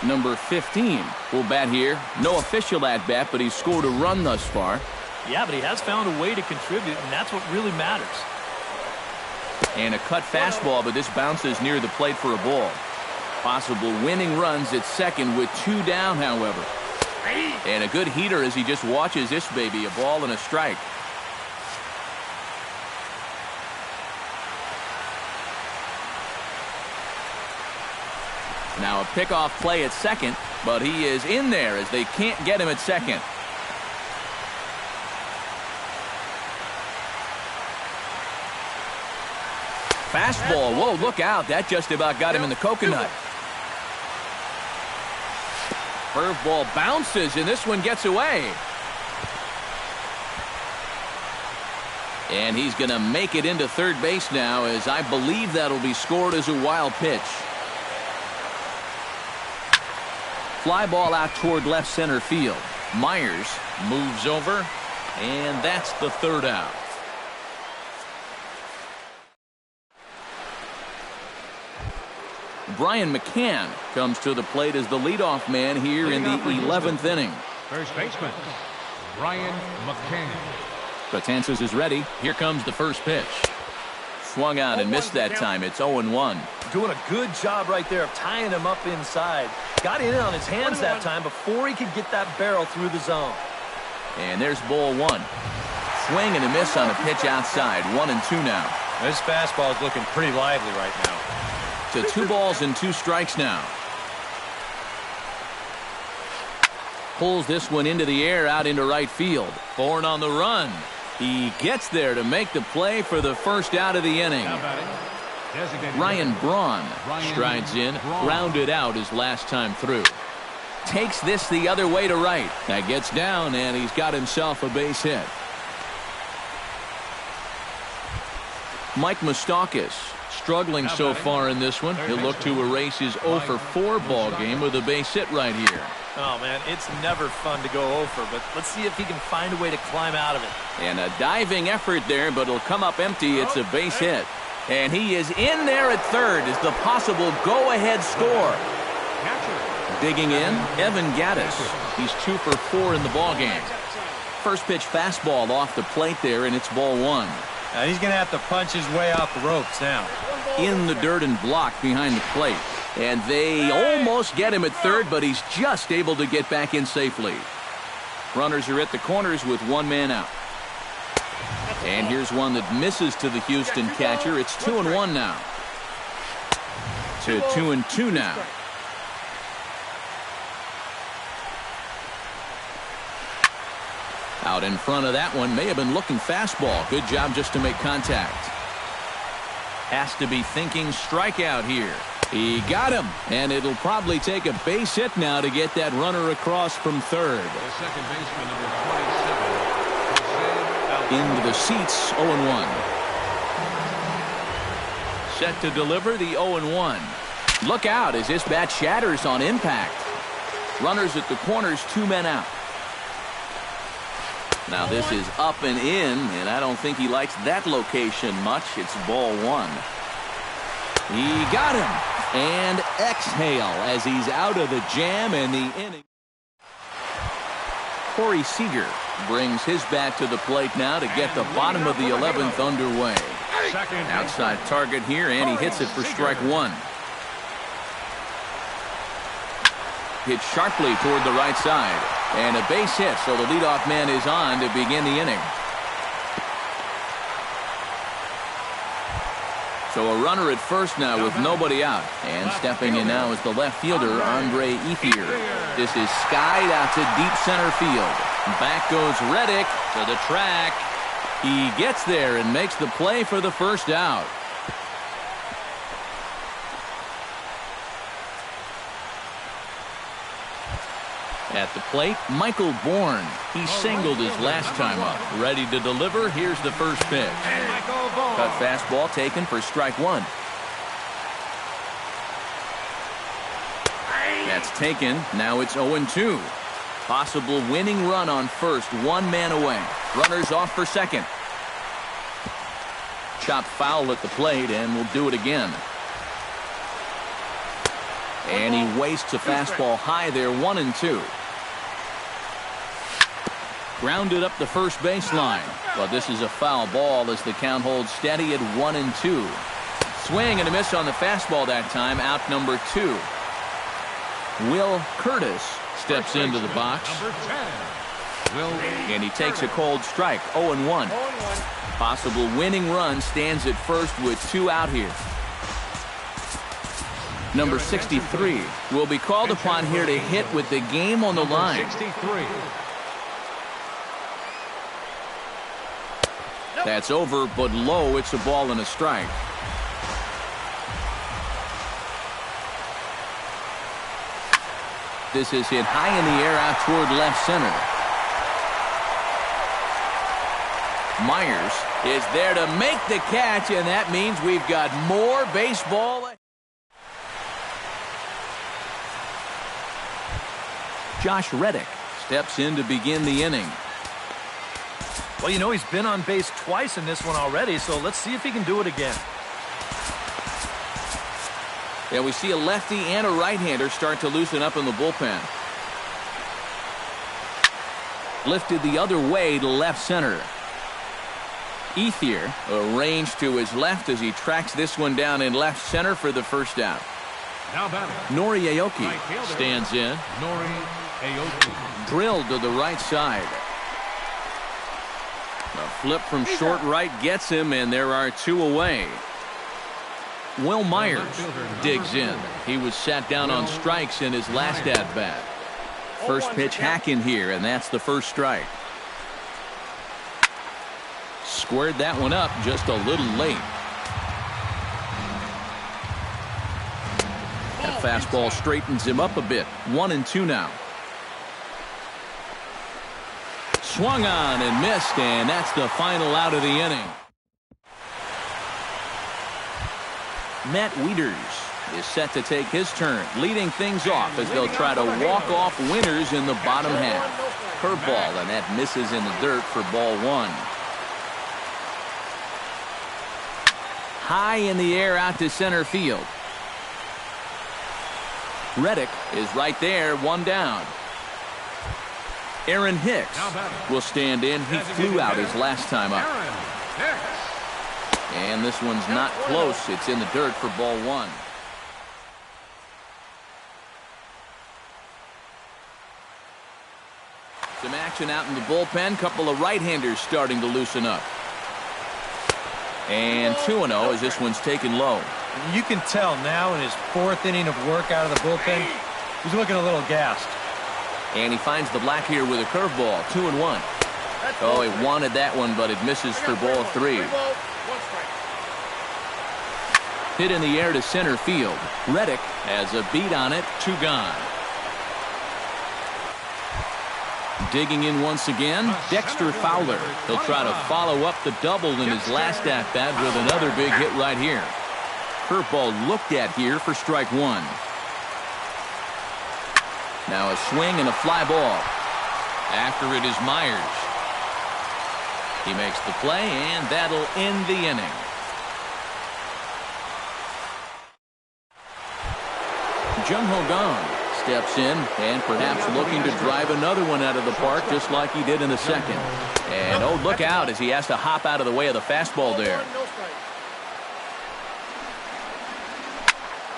Number 15 will bat here. No official at-bat, but he's scored a run thus far. Yeah, but he has found a way to contribute, and that's what really matters. And a cut fastball, but this bounces near the plate for a ball. Possible winning runs at second with 2 down, however. And a good heater as he just watches this baby. A ball and a strike. Now a pickoff play at second, but he is in there as they can't get him at second. Fastball. Whoa, look out. That just about got him in the coconut. Curveball bounces, and this one gets away. And he's going to make it into third base now, as I believe that'll be scored as a wild pitch. Fly ball out toward left center field. Myers moves over, and that's the 3rd out. Brian McCann comes to the plate as the leadoff man here in the 11th inning. First baseman, Brian McCann. Betances is ready. Here comes the first pitch. Swung out and missed that time. It's 0-1. Doing a good job right there of tying him up inside. Got in on his hands that time before he could get that barrel through the zone. And there's ball 1. Swing and a miss on a pitch outside. 1-2 now. This fastball is looking pretty lively right now. To 2 balls and 2 strikes now. Pulls this one into the air out into right field. Bourne on the run. He gets there to make the play for the first out of the inning. Ryan Braun strides in, grounded out his last time through. Takes this the other way to right. That gets down, and he's got himself a base hit. Mike Moustakas struggling so far in this one. He'll look to erase his 0-for-4 ball game with a base hit right here. Oh, man, it's never fun to go 0-for, but let's see if he can find a way to climb out of it. And a diving effort there, but it'll come up empty. It's a base hit. And he is in there at third as the possible go-ahead score. Digging in, Evan Gaddis. He's 2-for-4 in the ballgame. First pitch fastball off the plate there, and it's ball 1. He's going to have to punch his way off the ropes now. In the dirt and blocked behind the plate. And they almost get him at third, but he's just able to get back in safely. Runners are at the corners with 1 man out. And here's one that misses to the Houston catcher. It's 2-1 now. To 2-2 now. Out in front of that one, may have been looking fastball. Good job just to make contact. Has to be thinking strikeout here. He got him, and it'll probably take a base hit now to get that runner across from third. The second baseman, number 27. Into the seats, 0-1. Set to deliver the 0-1. Look out as this bat shatters on impact. Runners at the corners, 2 men out. Now this is up and in, and I don't think he likes that location much. It's ball 1. He got him, and exhale as he's out of the jam and the inning. Corey Seager brings his bat to the plate now to get the bottom of the 11th underway. Outside target here, and he hits it for strike 1. Hit sharply toward the right side. And a base hit, so the leadoff man is on to begin the inning. So a runner at first now with nobody out. And stepping in now is the left fielder, Andre Ethier. This is skied out to deep center field. Back goes Reddick to the track. He gets there and makes the play for the first out. At the plate, Michael Bourne. He singled his last time up. Ready to deliver. Here's the first pitch. Cut fastball taken for strike 1. That's taken. Now it's 0-2. Possible winning run on first. 1 man away. Runners off for second. Chopped foul at the plate, and we'll do it again. And he wastes a fastball high there, 1-2. Grounded up the first baseline. But this is a foul ball as the count holds steady at 1-2. Swing and a miss on the fastball that time. Out number 2. Will Curtis steps into the box. And he takes a cold strike, 0-1. Possible winning run stands at first with 2 out here. Number 63 will be called upon here to hit with the game on the line. 63. That's over, but low. It's a ball and a strike. This is hit high in the air out toward left center. Myers is there to make the catch, and that means we've got more baseball. Josh Reddick steps in to begin the inning. Well, you know, he's been on base twice in this one already, so let's see if he can do it again. Yeah, we see a lefty and a right-hander start to loosen up in the bullpen. Lifted the other way to left center. Ethier arranged to his left as he tracks this one down in left center for the first out. Now batting. Nori Aoki stands in. Nori Aoki. Drilled to the right side. A flip from short right gets him, and there are 2 away. Will Myers digs in. He was sat down on strikes in his last at-bat. First pitch hack in here, and that's the first strike. Squared that one up just a little late. That fastball straightens him up a bit. 1-2 now. Swung on and missed, and that's the final out of the inning. Matt Wieters is set to take his turn, leading things off as they'll try to walk off winners in the bottom half. Curveball, and that misses in the dirt for ball 1. High in the air out to center field. Reddick is right there, 1 down. Aaron Hicks will stand in. He flew out his last time up. And this one's not close. It's in the dirt for ball 1. Some action out in the bullpen. Couple of right-handers starting to loosen up. And 2-0 as this one's taken low. You can tell now in his 4th inning of work out of the bullpen, he's looking a little gassed. And he finds the black here with a curveball, 2-1. Oh, he wanted that one, but it misses for ball 3. Hit in the air to center field. Reddick has a beat on it, 2 gone. Digging in once again, Dexter Fowler. He'll try to follow up the double in his last at-bat with another big hit right here. Curveball looked at here for strike 1. Now a swing and a fly ball. After it is Myers. He makes the play, and that'll end the inning. Jung-Ho Kang steps in and perhaps looking to drive another one out of the park just like he did in the second. And oh, look out as he has to hop out of the way of the fastball there.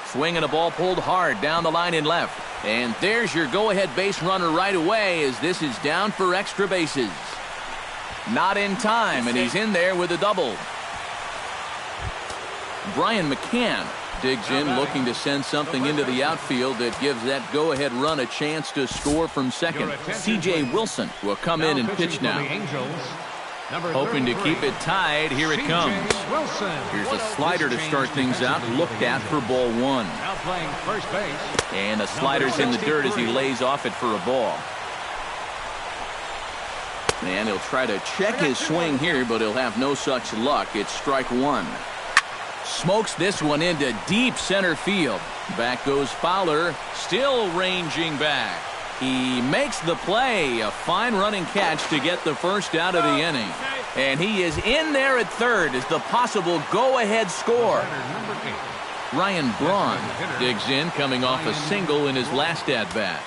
Swinging a ball pulled hard down the line in left. And there's your go-ahead base runner right away as this is down for extra bases. Not in time, and he's in there with a double. Brian McCann digs in looking to send something into the outfield that gives that go-ahead run a chance to score from second. C.J. Wilson will come in and pitch now. Hoping to keep it tied. Here it comes. Here's a slider to start things out. Looked at for ball 1. Now playing first base. And the slider's in the dirt as he lays off it for a ball. And he'll try to check his swing here, but he'll have no such luck. It's strike 1. Smokes this one into deep center field. Back goes Fowler, still ranging back. He makes the play. A fine running catch to get the first out of the inning. And he is in there at third as the possible go-ahead score. Ryan Braun digs in, coming off a single in his last at-bat.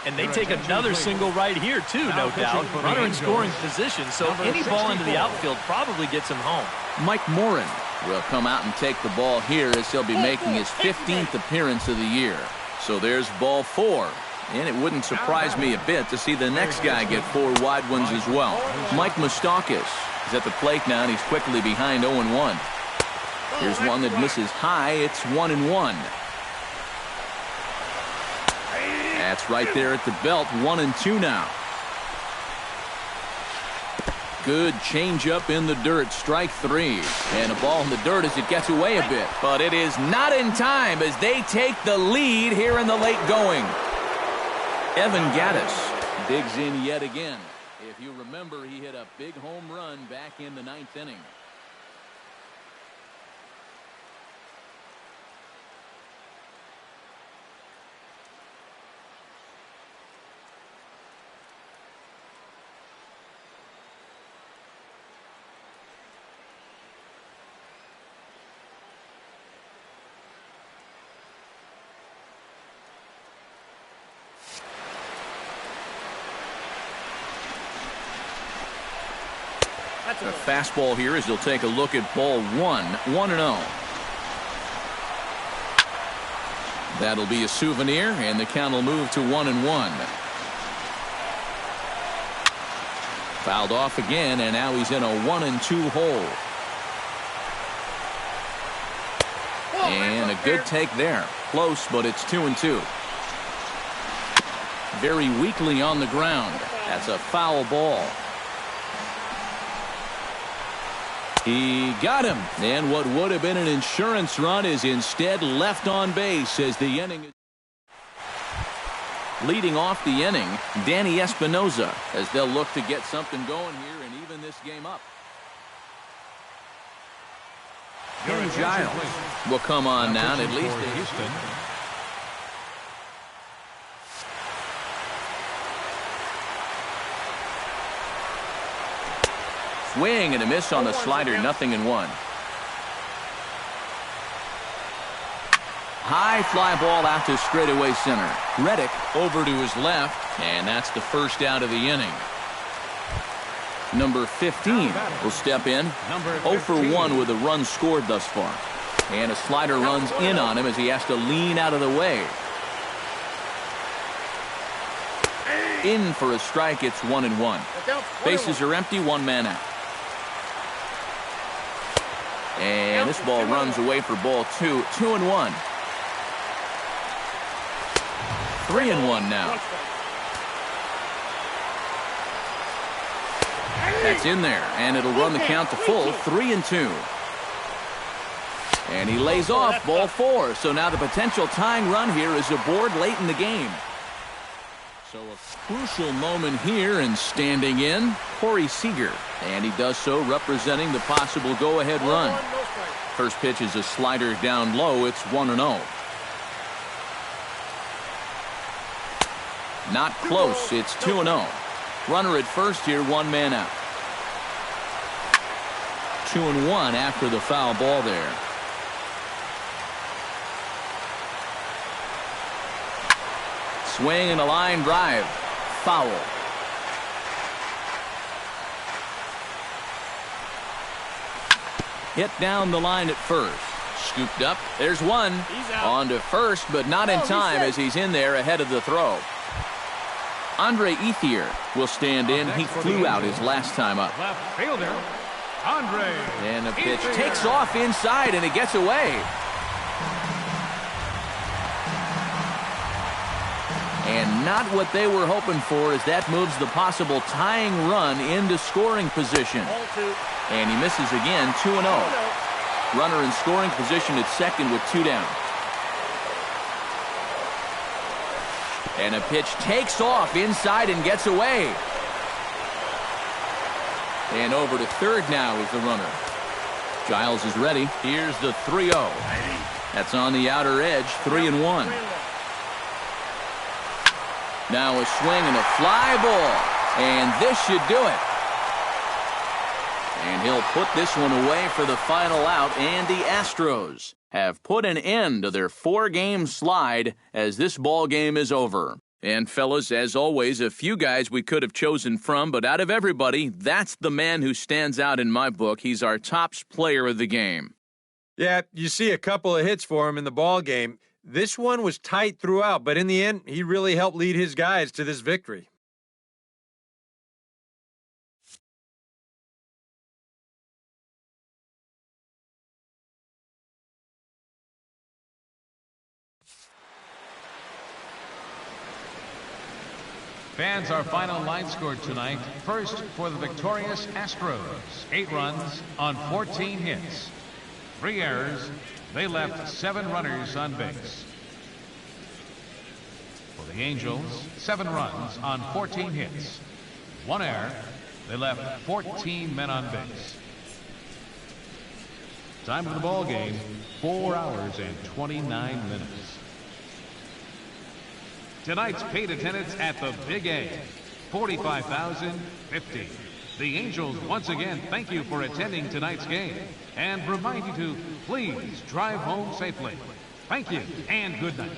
And they take another single right here, too, no doubt. Runner in scoring position, so any ball into the outfield probably gets him home. Mike Morin will come out and take the ball here as he'll be making his 15th appearance of the year. So there's ball 4. And it wouldn't surprise me a bit to see the next guy get 4 wide ones as well. Mike Moustakas is at the plate now, and he's quickly behind 0-1. Here's one that misses high. It's 1-1. That's right there at the belt. 1-2 now. Good changeup in the dirt. Strike 3. And a ball in the dirt as it gets away a bit. But it is not in time as they take the lead here in the late going. Evan Gattis digs in yet again. If you remember, he hit a big home run back in the 9th inning. A fastball here as they'll take a look at ball 1. 1-0. That'll be a souvenir, and the count will move to 1-1. Fouled off again, and now he's in a 1-2 hole. And a good take there. Close, but it's 2-2. Very weakly on the ground. That's a foul ball. He got him, and what would have been an insurance run is instead left on base as the inning is leading off the inning. Danny Espinoza as they'll look to get something going here and even this game up. Ken Giles will come on now, and at least Houston. Swing and a miss on the slider, 0-1. High fly ball out to straightaway center. Reddick over to his left, and that's the first out of the inning. Number 15 will step in. 0 for 1 with a run scored thus far. And a slider runs in on him as he has to lean out of the way. In for a strike, it's 1-1. Bases are empty, 1 man out. And this ball runs away for ball 2. 2-1. 3-1 now. That's in there, and it'll run the count to full. 3-2. And he lays off ball 4. So now the potential tying run here is aboard late in the game. So a crucial moment here, and standing in, Corey Seager. And he does so representing the possible go-ahead run. First pitch is a slider down low. It's 1-0. Not close. It's 2-0. Runner at first here, one man out. 2-1 after the foul ball there. Swing and a line drive. Foul. Hit down the line at first. Scooped up. There's one. On to first, but not in time as he's in there ahead of the throw. Andre Ethier will stand in. He flew out his last time up. Left fielder, Andre. And the pitch takes off inside, and it gets away. And not what they were hoping for, as that moves the possible tying run into scoring position. And he misses again. 2-0. Runner in scoring position at second with 2 down. And a pitch takes off inside and gets away. And over to third now is the runner. Giles is ready. Here's the 3-0. That's on the outer edge. 3-1. Now a swing and a fly ball. And this should do it. And he'll put this one away for the final out. And the Astros have put an end to their 4-game slide as this ball game is over. And fellas, as always, a few guys we could have chosen from, but out of everybody, that's the man who stands out in my book. He's our top player of the game. Yeah, you see a couple of hits for him in the ball game. This one was tight throughout, but in the end, he really helped lead his guys to this victory. Fans, our final line score tonight. First for the victorious Astros. 8 runs on 14 hits. 3 errors. They left 7 runners on base. For the Angels, 7 runs on 14 hits. 1 error. They left 14 men on base. Time of the ball game, 4 hours and 29 minutes. Tonight's paid attendance at the Big A, 45,050. The Angels once again thank you for attending tonight's game and remind you to please drive home safely. Thank you and good night.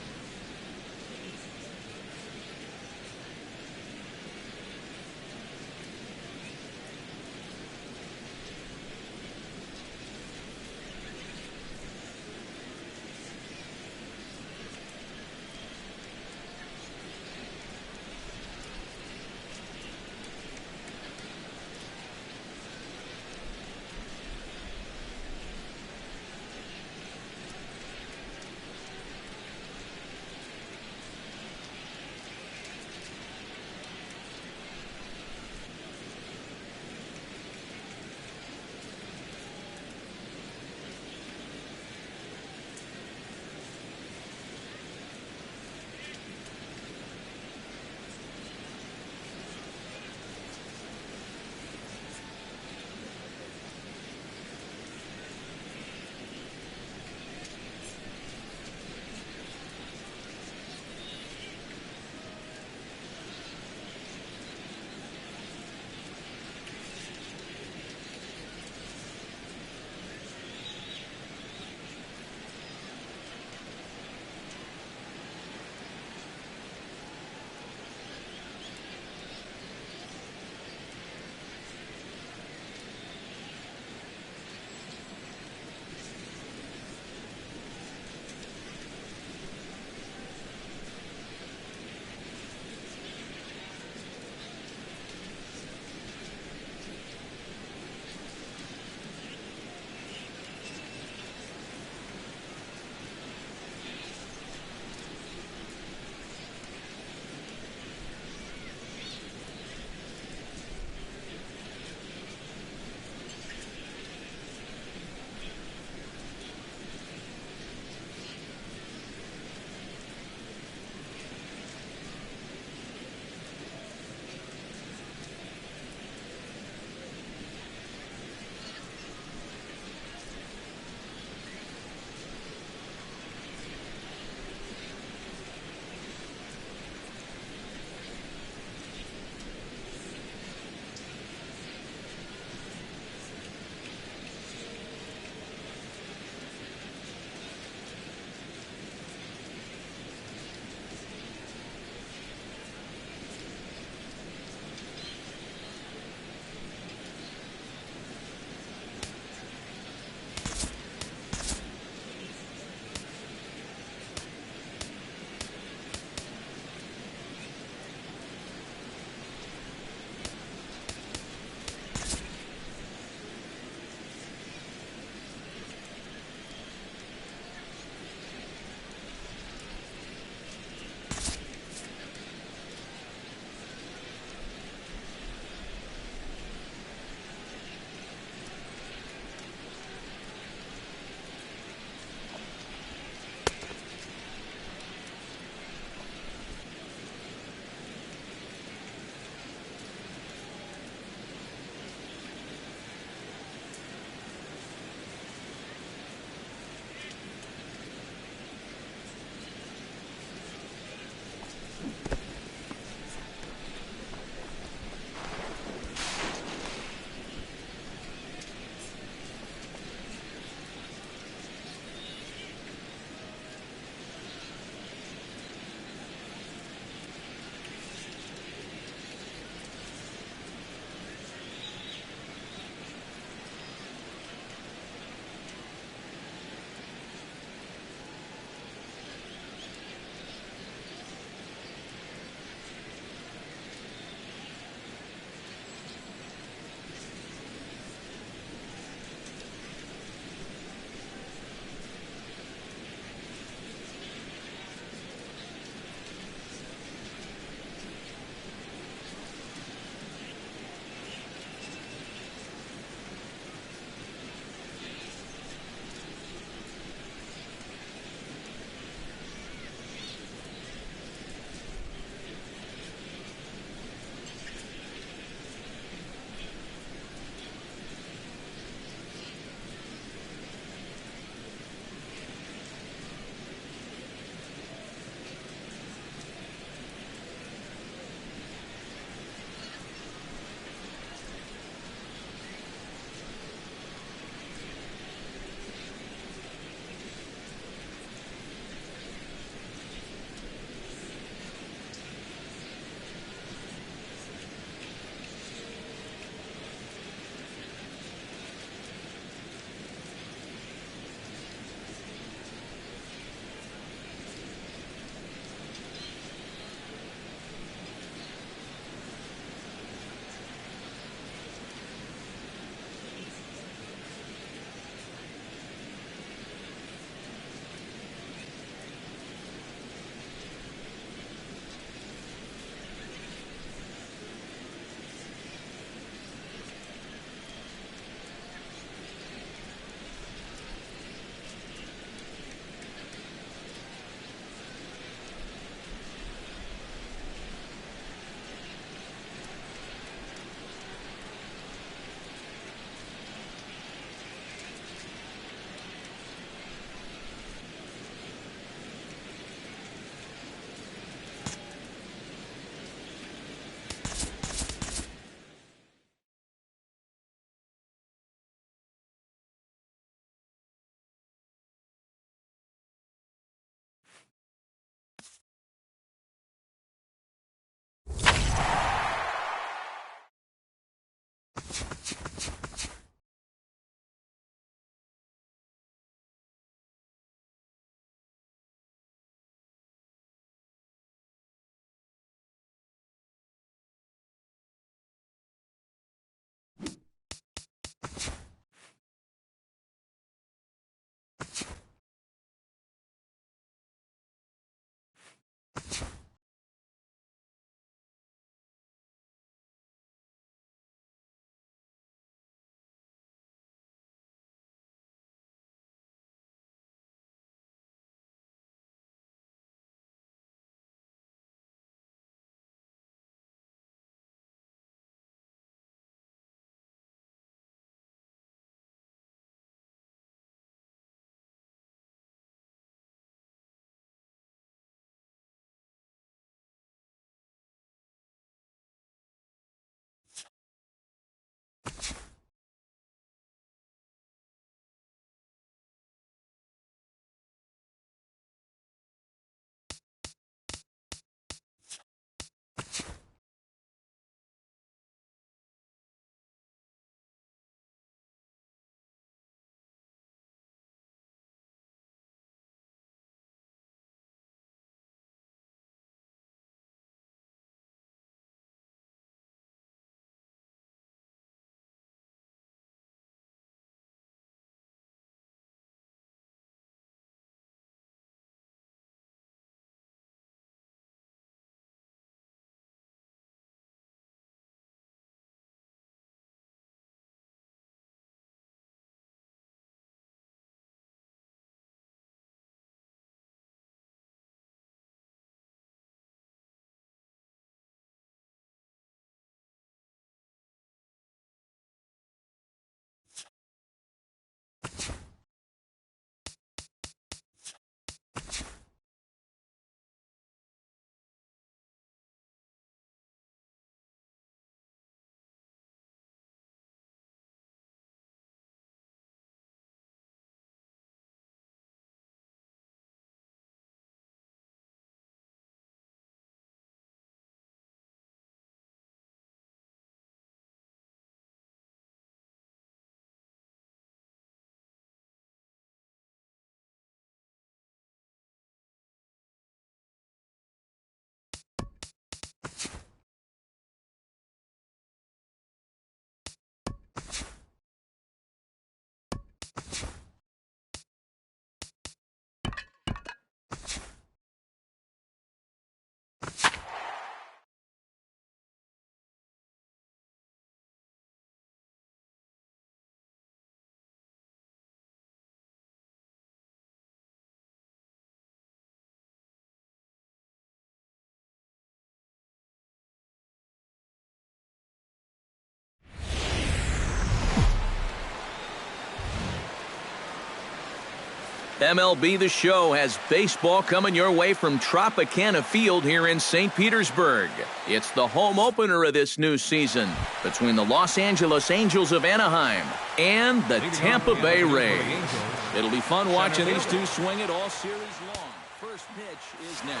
MLB The Show has baseball coming your way from Tropicana Field here in St. Petersburg. It's the home opener of this new season between the Los Angeles Angels of Anaheim and the Tampa Bay Rays. It'll be fun watching these two swing it all series long. First pitch is next.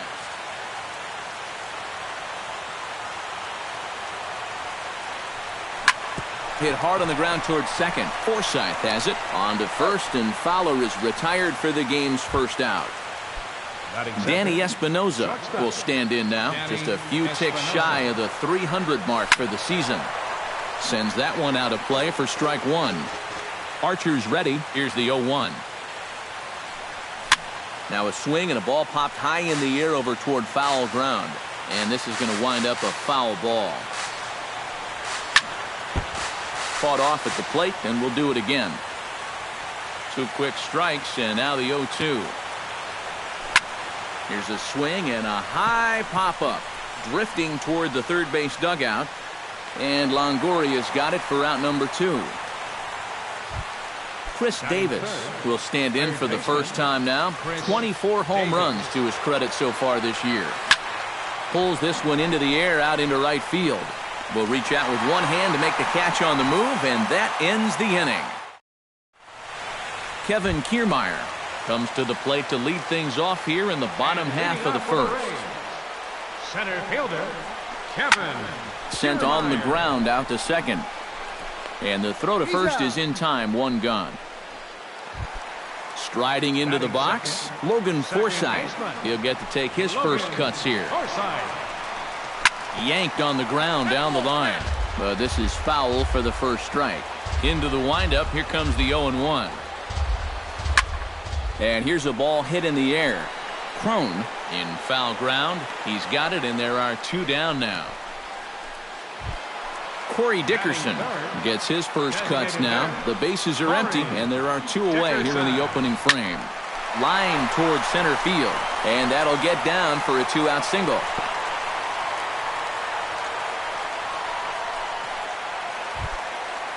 Hit hard on the ground towards second. Forsythe has it. On to first, and Fowler is retired for the game's first out. Danny Espinosa will stand in now. Just a few ticks shy of the 300 mark for the season. Sends that one out of play for strike one. Archer's ready. Here's the 0-1. Now a swing and a ball popped high in the air over toward foul ground. And this is going to wind up a foul ball. Fought off at the plate, and we'll do it again. Two quick strikes, and now the 0-2. Here's a swing and a high pop-up. Drifting toward the third base dugout. And Longoria's got it for out number 2. Chris Davis will stand in for the first time now. 24 home runs to his credit so far this year. Pulls this one into the air out into right field. Will reach out with one hand to make the catch on the move, and that ends the inning. Kevin Kiermaier comes to the plate to lead things off here in the bottom half of the first. Center fielder, Kevin. Sent on the ground out to second. And the throw to first is in time, one gone. Striding into the box, Logan Forsythe. He'll get to take his first cuts here. Yanked on the ground down the line. But this is foul for the first strike. Into the windup, here comes the 0-1. And here's a ball hit in the air. Crone in foul ground. He's got it, and there are two down now. Corey Dickerson gets his first cuts now. The bases are empty, and there are two away here in the opening frame. Line towards center field, and that'll get down for a two-out single.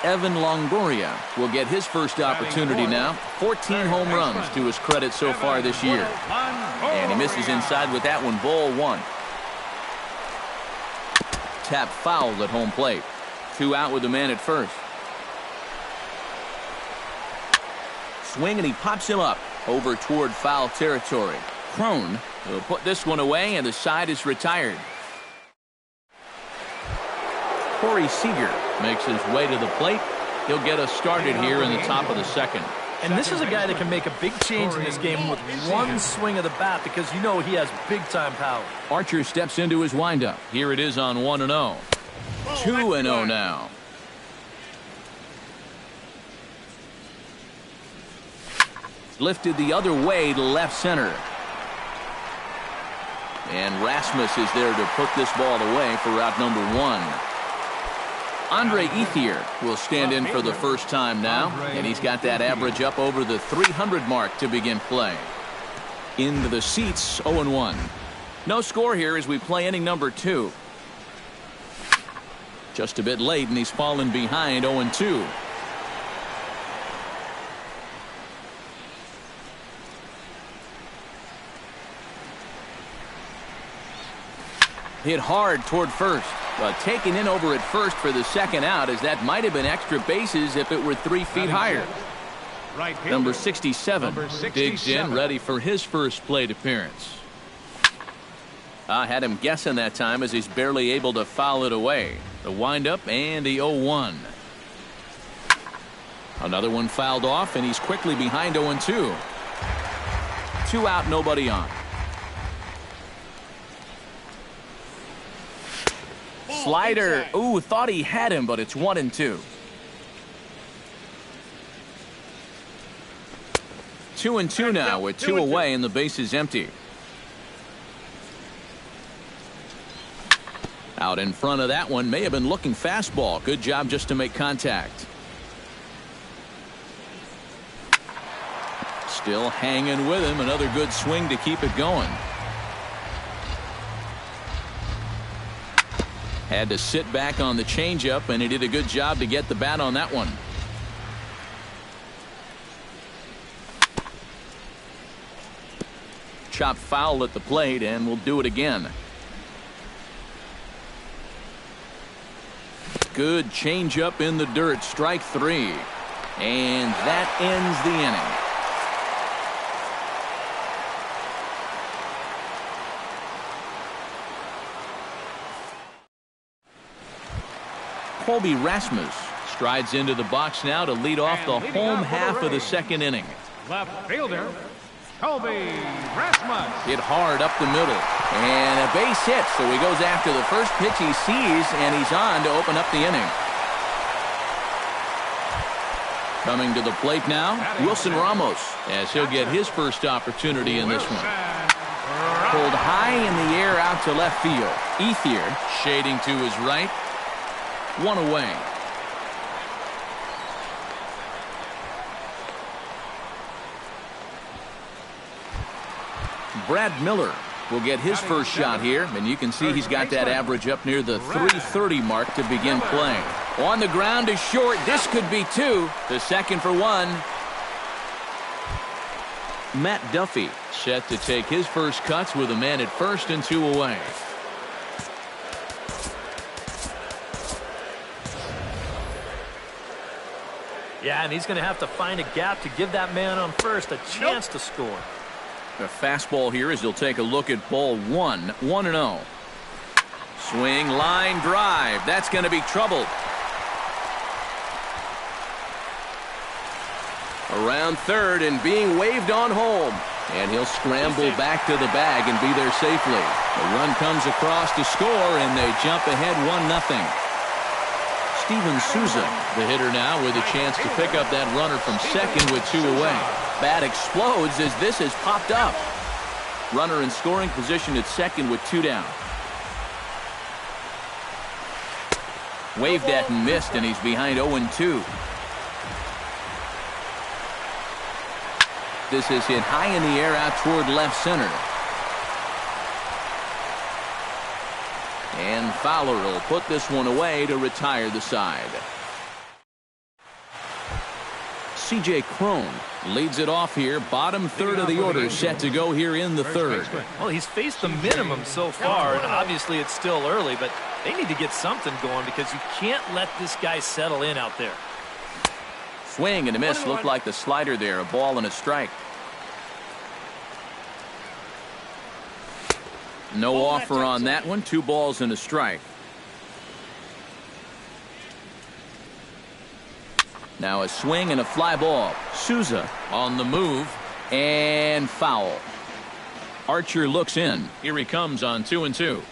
Evan Longoria will get his first opportunity now. 14 home runs to his credit so far this year. And he misses inside with that one, ball one. Tap fouled at home plate. Two out with the man at first. Swing, and he pops him up over toward foul territory. Crone will put this one away, and the side is retired. Corey Seager makes his way to the plate. He'll get us started here in the top of the second. And this is a guy that can make a big change in this game with one swing of the bat, because you know he has big-time power. Archer steps into his windup. Here it is on 1-0. 2-0 now. Lifted the other way to left center. And Rasmus is there to put this ball away for out number 1. Andre Ethier will stand in for the first time now, and he's got that average up over the 300 mark to begin play. Into the seats, 0-1. No score here as we play inning number 2. Just a bit late, and he's fallen behind 0-2. Hit hard toward first. Taken in over at first for the second out, as that might have been extra bases if it were 3 feet higher. Number 67 digs in, ready for his first plate appearance. I had him guessing that time as he's barely able to foul it away. The windup and the 0-1. Another one fouled off, and he's quickly behind 0-2. 2 out, nobody on. Slider. Ooh, thought he had him, but it's 1-2. 2-2 now with 2 away, and the base is empty. Out in front of that one, may have been looking fastball. Good job just to make contact. Still hanging with him. Another good swing to keep it going. Had to sit back on the changeup, and he did a good job to get the bat on that one. chopped foul at the plate and will do it again. Good changeup in the dirt, strike 3. And that ends the inning. Colby Rasmus strides into the box now to lead off the home half of the second inning. Left fielder, Colby Rasmus. Hit hard up the middle. And a base hit, so he goes after the first pitch he sees, and he's on to open up the inning. Coming to the plate now, Wilson Ramos, as he'll get his first opportunity in this one. Pulled high in the air out to left field. Ethier shading to his right. One away. Brad Miller will get his first shot here, and you can see he's got that average up near the 330 mark to begin playing. On the ground is short. This could be 2. The second for 1. Matt Duffy set to take his first cuts with a man at first and 2 away. Yeah, and he's going to have to find a gap to give that man on first a chance to score. The fastball here as he'll take a look at ball 1, 1-0. Swing, line drive. That's going to be trouble. Around third and being waved on home. And he'll scramble back to the bag and be there safely. The run comes across to score, and they jump ahead 1-0. Steven Souza, the hitter now, with a chance to pick up that runner from second with 2 away. Bat explodes as this has popped up. Runner in scoring position at second with 2 down. Waved at and missed, and he's behind 0-2. This is hit high in the air out toward left center. And Fowler will put this one away to retire the side. C.J. Cron leads it off here. Bottom third of the order set to go here in the third. Well, he's faced the minimum so far, and obviously it's still early, but they need to get something going because you can't let this guy settle in out there. Swing and a miss. Looked like the slider there. A ball and a strike. No offer on that one. 2 balls and a strike. Now a swing and a fly ball. Souza on the move and foul. Archer looks in. Here he comes on 2-2.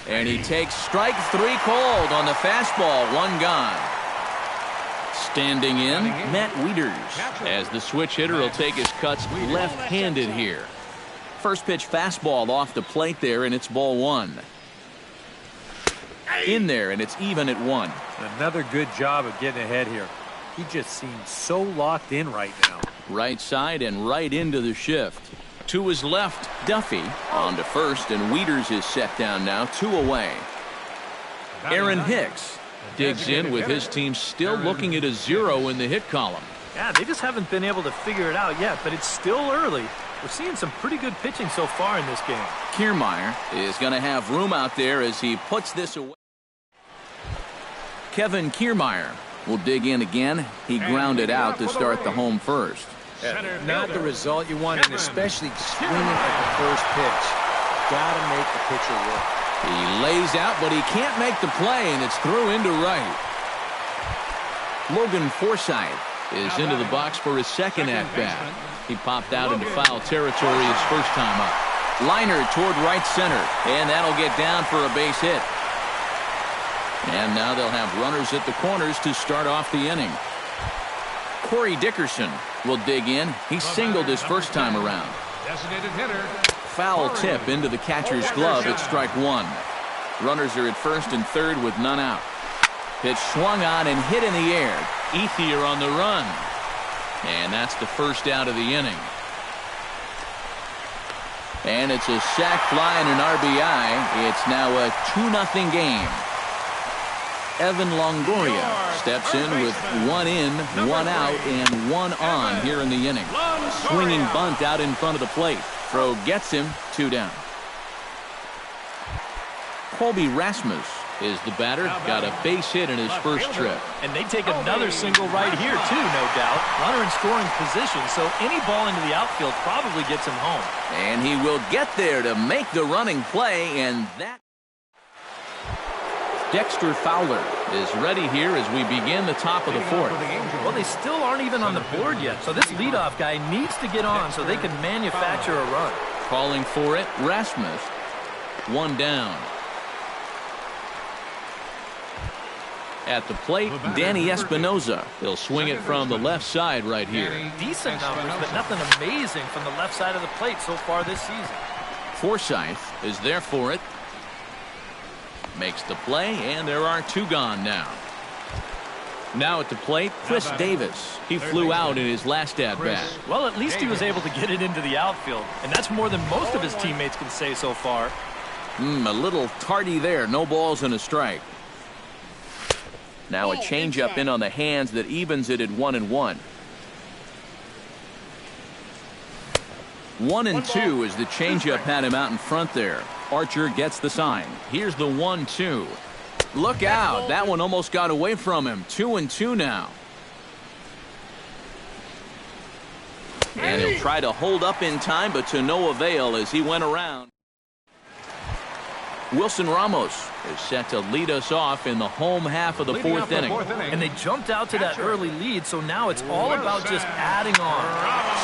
And he takes strike 3 cold on the fastball. 1 gone. Standing in, Matt Wieters, as the switch hitter will take his cuts left-handed here. First pitch fastball off the plate there, and it's ball 1. In there, and it's even at 1. Another good job of getting ahead here. He just seems so locked in right now. Right side and right into the shift. To his left, Duffy on to first, and Wieters is set down now, 2 away. Aaron Hicks digs in with his team still looking at a 0 in the hit column. Yeah, they just haven't been able to figure it out yet, but it's still early. We're seeing some pretty good pitching so far in this game. Kiermaier is going to have room out there as he puts this away. Kevin Kiermaier will dig in again. He grounded out to start the home first. Not the result you want, and especially swinging at the first pitch. Got to make the pitcher work. He lays out, but he can't make the play, and it's through into right. Logan Forsythe is into the box for his second at-bat. He popped out into foul territory his first time up. Liner toward right center, and that'll get down for a base hit. And now they'll have runners at the corners to start off the inning. Corey Dickerson will dig in. He singled his first time around. Designated hitter. Foul tip into the catcher's glove at strike 1. Runners are at first and third with none out. Pitch swung on and hit in the air. Ethier on the run. And that's the first out of the inning. And it's a sac fly and an RBI. It's now a 2-0 game. Evan Longoria steps in with 1 in, 1 out, and 1 on here in the inning. Swinging bunt out in front of the plate. Throw gets him, 2 down. Colby Rasmus is the batter. Got a base hit in his first trip. And they take another single right here, too, no doubt. Runner in scoring position, so any ball into the outfield probably gets him home. And he will get there to make the running play, and that... Dexter Fowler is ready here as we begin the top of the 4th. Well, they still aren't even on the board yet, so this leadoff guy needs to get on so they can manufacture a run. Calling for it, Rasmus. 1 down. At the plate, Danny Espinoza. He'll swing it from the left side right here. Decent numbers, but nothing amazing from the left side of the plate so far this season. Forsythe is there for it. Makes the play, and there are 2 gone now. Now at the plate, Chris Davis. He flew out in his last at-bat. Well, at least he was able to get it into the outfield, and that's more than most of his teammates can say so far. A little tardy there. No balls and a strike. Now a changeup in on the hands that evens it at 1-1. 1-2 as the changeup had him out in front there. Archer gets the sign. Here's the 1-2. Look out. That one almost got away from him. 2-2 now. And he'll try to hold up in time, but to no avail as he went around. Wilson Ramos is set to lead us off in the home half of the 4th inning. And they jumped out to that early lead, so now it's all about just adding on.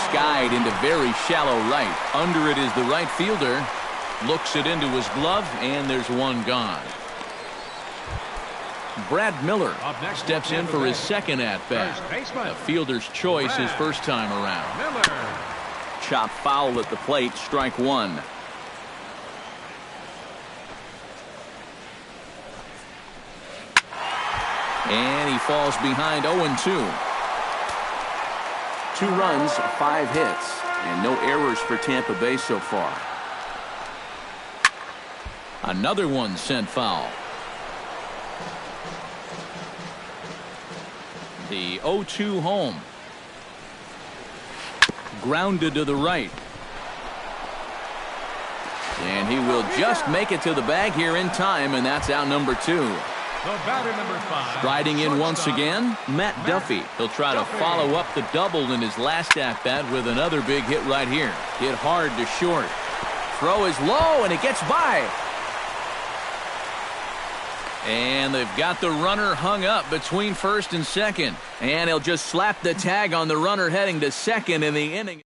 Skied into very shallow right. Under it is the right fielder. Looks it into his glove, and there's 1 gone. Brad Miller steps in for his second at-bat. A fielder's choice his first time around. Chop foul at the plate, strike 1. And he falls behind 0-2. 2 runs, 5 hits, and no errors for Tampa Bay so far. Another one sent foul. The 0-2 home. Grounded to the right. And he will just make it to the bag here in time, and that's out number 2. The batter, number 5. Striding in once again, Matt Duffy. He'll try to follow up the double in his last at-bat with another big hit right here. Hit hard to short. Throw is low, and it gets by. And they've got the runner hung up between first and second. And he'll just slap the tag on the runner heading to second in the inning.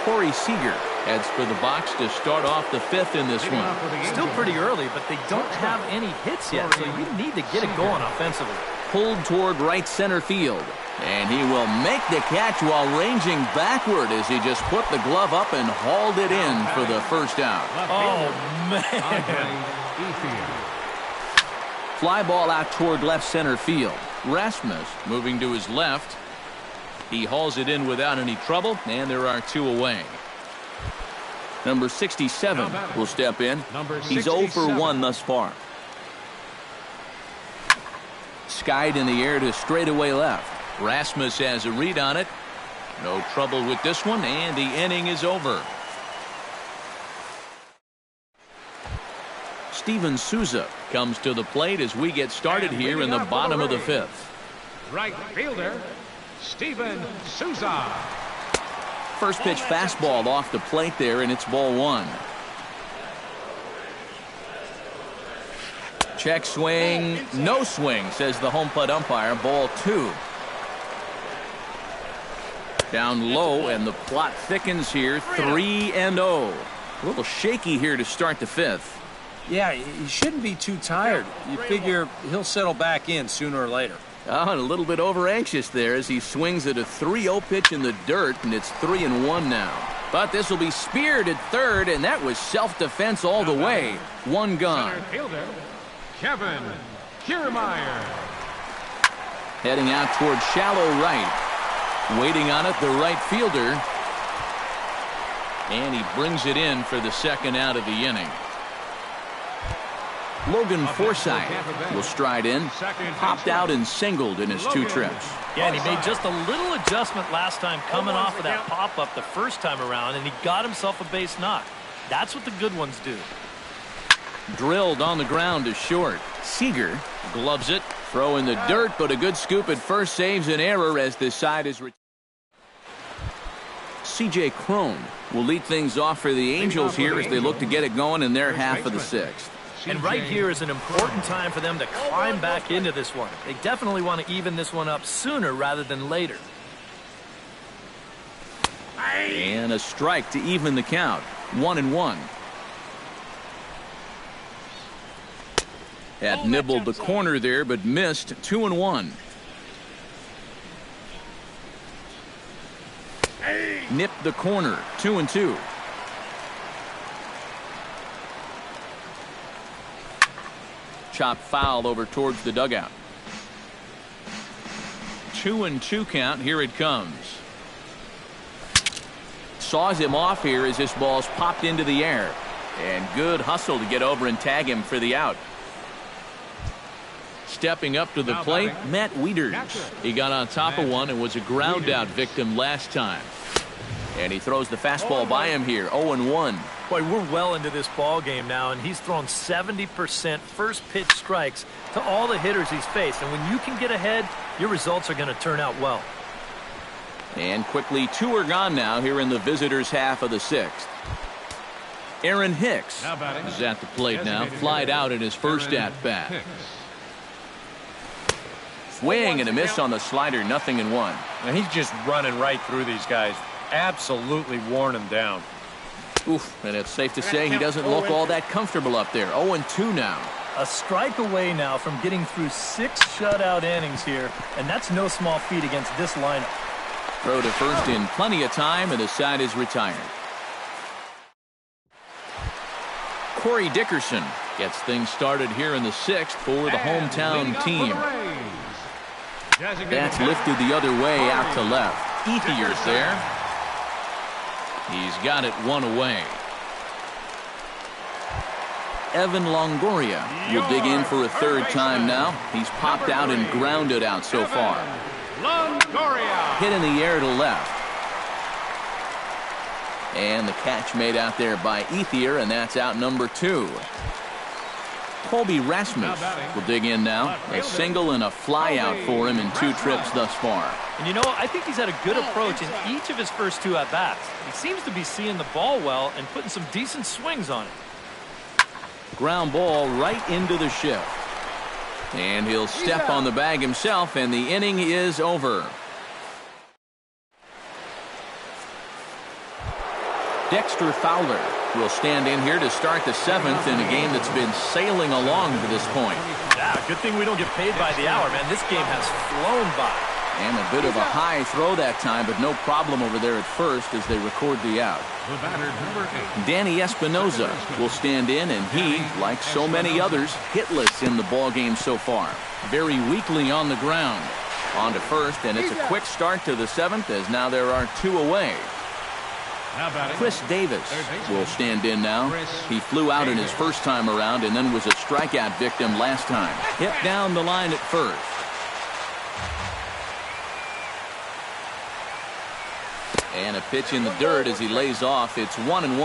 Corey Seager heads for the box to start off the 5th in this one. Still pretty early, but they don't have any hits yet, so you need to get it going offensively. Pulled toward right center field. And he will make the catch while ranging backward as he just put the glove up and hauled it in for the first out. Oh, man. Fly ball out toward left center field. Rasmus moving to his left. He hauls it in without any trouble, and there are 2 away. Number 67 will step in. He's 0 for 1 thus far. Skied in the air to straightaway left. Rasmus has a read on it. No trouble with this one, and the inning is over. Steven Souza comes to the plate as we get started here in the bottom of the 5th. Right fielder, Steven Souza. First pitch fastball off the plate there, and it's ball 1. Check swing, no swing, says the home plate umpire. Ball 2. Down low, and the plot thickens here. 3-0. A little shaky here to start the 5th. Yeah, he shouldn't be too tired. You figure he'll settle back in sooner or later. Oh, and a little bit over anxious there as he swings at a 3-0 pitch in the dirt, and it's 3-1 now. But this will be speared at third, and that was self-defense all the way. 1 gone. Center fielder, Kevin Kiermaier. Heading out toward shallow right. Waiting on it, the right fielder. And he brings it in for the second out of the inning. Logan Forsythe will stride in, popped out and singled in his 2 trips. Yeah, and he made just a little adjustment last time coming off of that pop-up the first time around, and he got himself a base knock. That's what the good ones do. Drilled on the ground to short. Seager gloves it. Throw in the dirt, but a good scoop at first saves an error as this side is... C.J. Cron will lead things off for the Angels here as they look to get it going in their half of the 6th. And right here is an important time for them to climb back into this one. They definitely want to even this one up sooner rather than later. And a strike to even the count. 1-1. Had nibbled the corner there, but missed. 2-1. Nipped the corner. 2-2. Chop foul over towards the dugout. 2-2 count. Here it comes. Saws him off here as this ball's popped into the air. And good hustle to get over and tag him for the out. Stepping up to the plate, Matt Wieters. He got on top of one and was a ground out victim last time. And he throws the fastball by him here. 0-1. Boy, we're well into this ball game now, and he's thrown 70% first pitch strikes to all the hitters he's faced. And when you can get ahead, your results are going to turn out well. And quickly 2 are gone now here in the visitors' half of the 6th. Aaron Hicks is at the plate now. Flied out in his first at-bat. Swing and a miss on the slider. 0-1. Now he's just running right through these guys. Absolutely worn them down. Oof, and it's safe to say he doesn't look all that comfortable up there. 0-2 now. A strike away now from getting through 6 shutout innings here, and that's no small feat against this lineup. Throw to first in plenty of time, and the side is retired. Corey Dickerson gets things started here in the 6th for the hometown team. That's lifted the other way out to left. Ethier's there. He's got it 1 away. Evan Longoria will dig in for a 3rd time now. He's popped out and grounded out so far. Longoria. Hit in the air to left. And the catch made out there by Ethier, and that's out number 2. Colby Rasmus will dig in now. A single and a fly out for him in 2 trips thus far. And you know, I think he's had a good approach in each of his first 2 at-bats. He seems to be seeing the ball well and putting some decent swings on it. Ground ball right into the shift. And he'll step on the bag himself, and the inning is over. Dexter Fowler will stand in here to start the 7th in a game that's been sailing along to this point. Yeah, good thing we don't get paid by the hour, man. This game has flown by. And a bit of a high throw that time, but no problem over there at first as they record the out. The batter, number 8. Danny Espinoza will stand in, and he, like so many others, hitless in the ballgame so far. Very weakly on the ground. On to first, and it's a quick start to the 7th as now there are 2 away. Chris Davis will stand in now. He flew out in his first time around and then was a strikeout victim last time. Hit down the line at first. And a pitch in the dirt as he lays off. It's 1-1.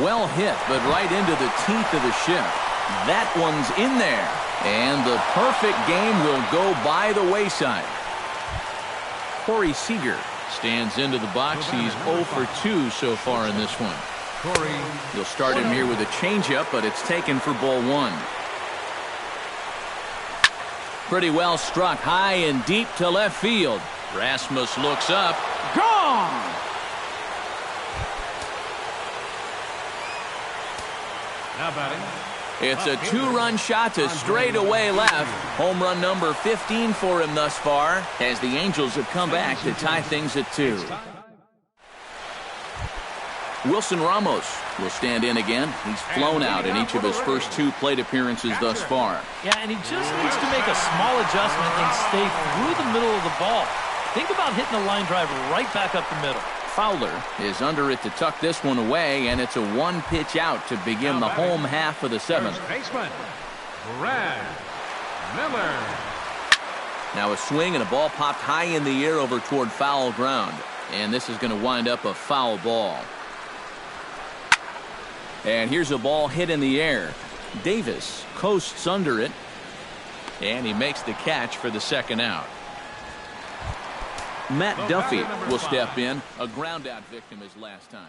Well hit, but right into the teeth of the shift. That one's in there. And the perfect game will go by the wayside. Corey Seager stands into the box. He's 0 for 2 so far in this one. He'll start him here with a changeup, but it's taken for ball 1. Pretty well struck high and deep to left field. Rasmus looks up. Gone! Now batting. It's a 2-run shot to straightaway left. Home run number 15 for him thus far as the Angels have come back to tie things at 2. Wilson Ramos will stand in again. He's flown out in each of his first 2 plate appearances thus far. Yeah, and he just needs to make a small adjustment and stay through the middle of the ball. Think about hitting a line drive right back up the middle. Fowler is under it to tuck this one away, and it's a one pitch out to begin the home half of the seventh. First baseman, Brad Miller. Now a swing and a ball popped high in the air over toward foul ground. And this is going to wind up a foul ball. And here's a ball hit in the air. Davis coasts under it. And he makes the catch for the second out. Matt Duffy will step in. A ground out victim his last time.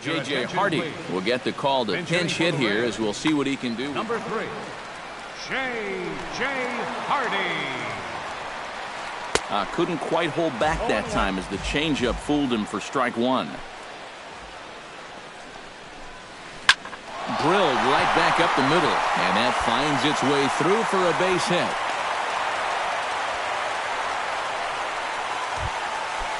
J.J. Hardy will get the call to pinch hit here, as we'll see what he can do. Number 3, J.J. Hardy. Couldn't quite hold back that time as the changeup fooled him for strike one. Drilled right back up the middle, and that finds its way through for a base hit.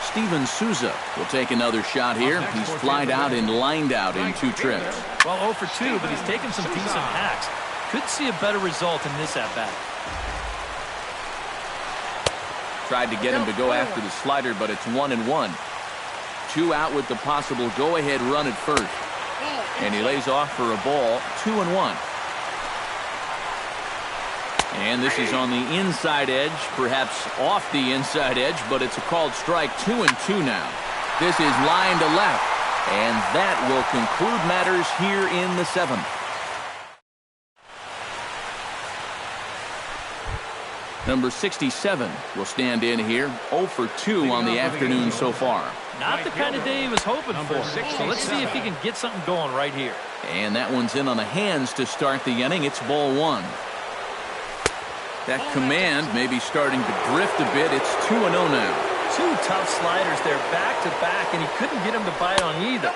Steven Souza will take another shot here. He's flied out and lined out in 2 trips. Well, 0 for 2, but he's taken some decent hacks. Could see a better result in this at-bat. Tried to get him to go after the slider, but it's 1-1. 2 out with the possible go-ahead run at first. And he lays off for a ball, 2-1. And this is on the inside edge, perhaps off the inside edge, but it's a called strike. 2-2 now. This is line to left, and that will conclude matters here in the 7th. Number 67 will stand in here, 0 for 2 on the afternoon so far. Not the kind of day he was hoping for. So let's see if he can get something going right here. And that one's in on the hands to start the inning. It's ball 1. That command may be starting to drift a bit. It's 2-0 now. 2 tough sliders there back to back, and he couldn't get him to bite on either.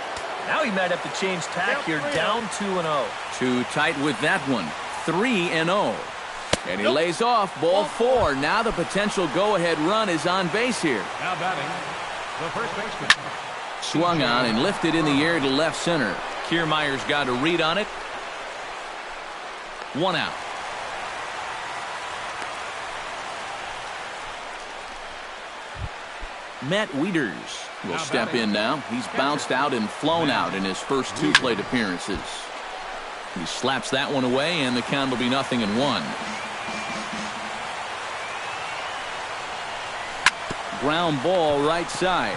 Now he might have to change tack here, down 2-0. Too tight with that one. 3-0. And he lays off, ball 4. Now the potential go-ahead run is on base here. Now batting, the first baseman. Swung on and lifted in the air to left center. Kiermaier's got a read on it. 1 out. Matt Wieters will step in now. He's bounced out and flown out in his first 2 plate appearances. He slaps that one away, and the count will be 0-1. Ground ball right side.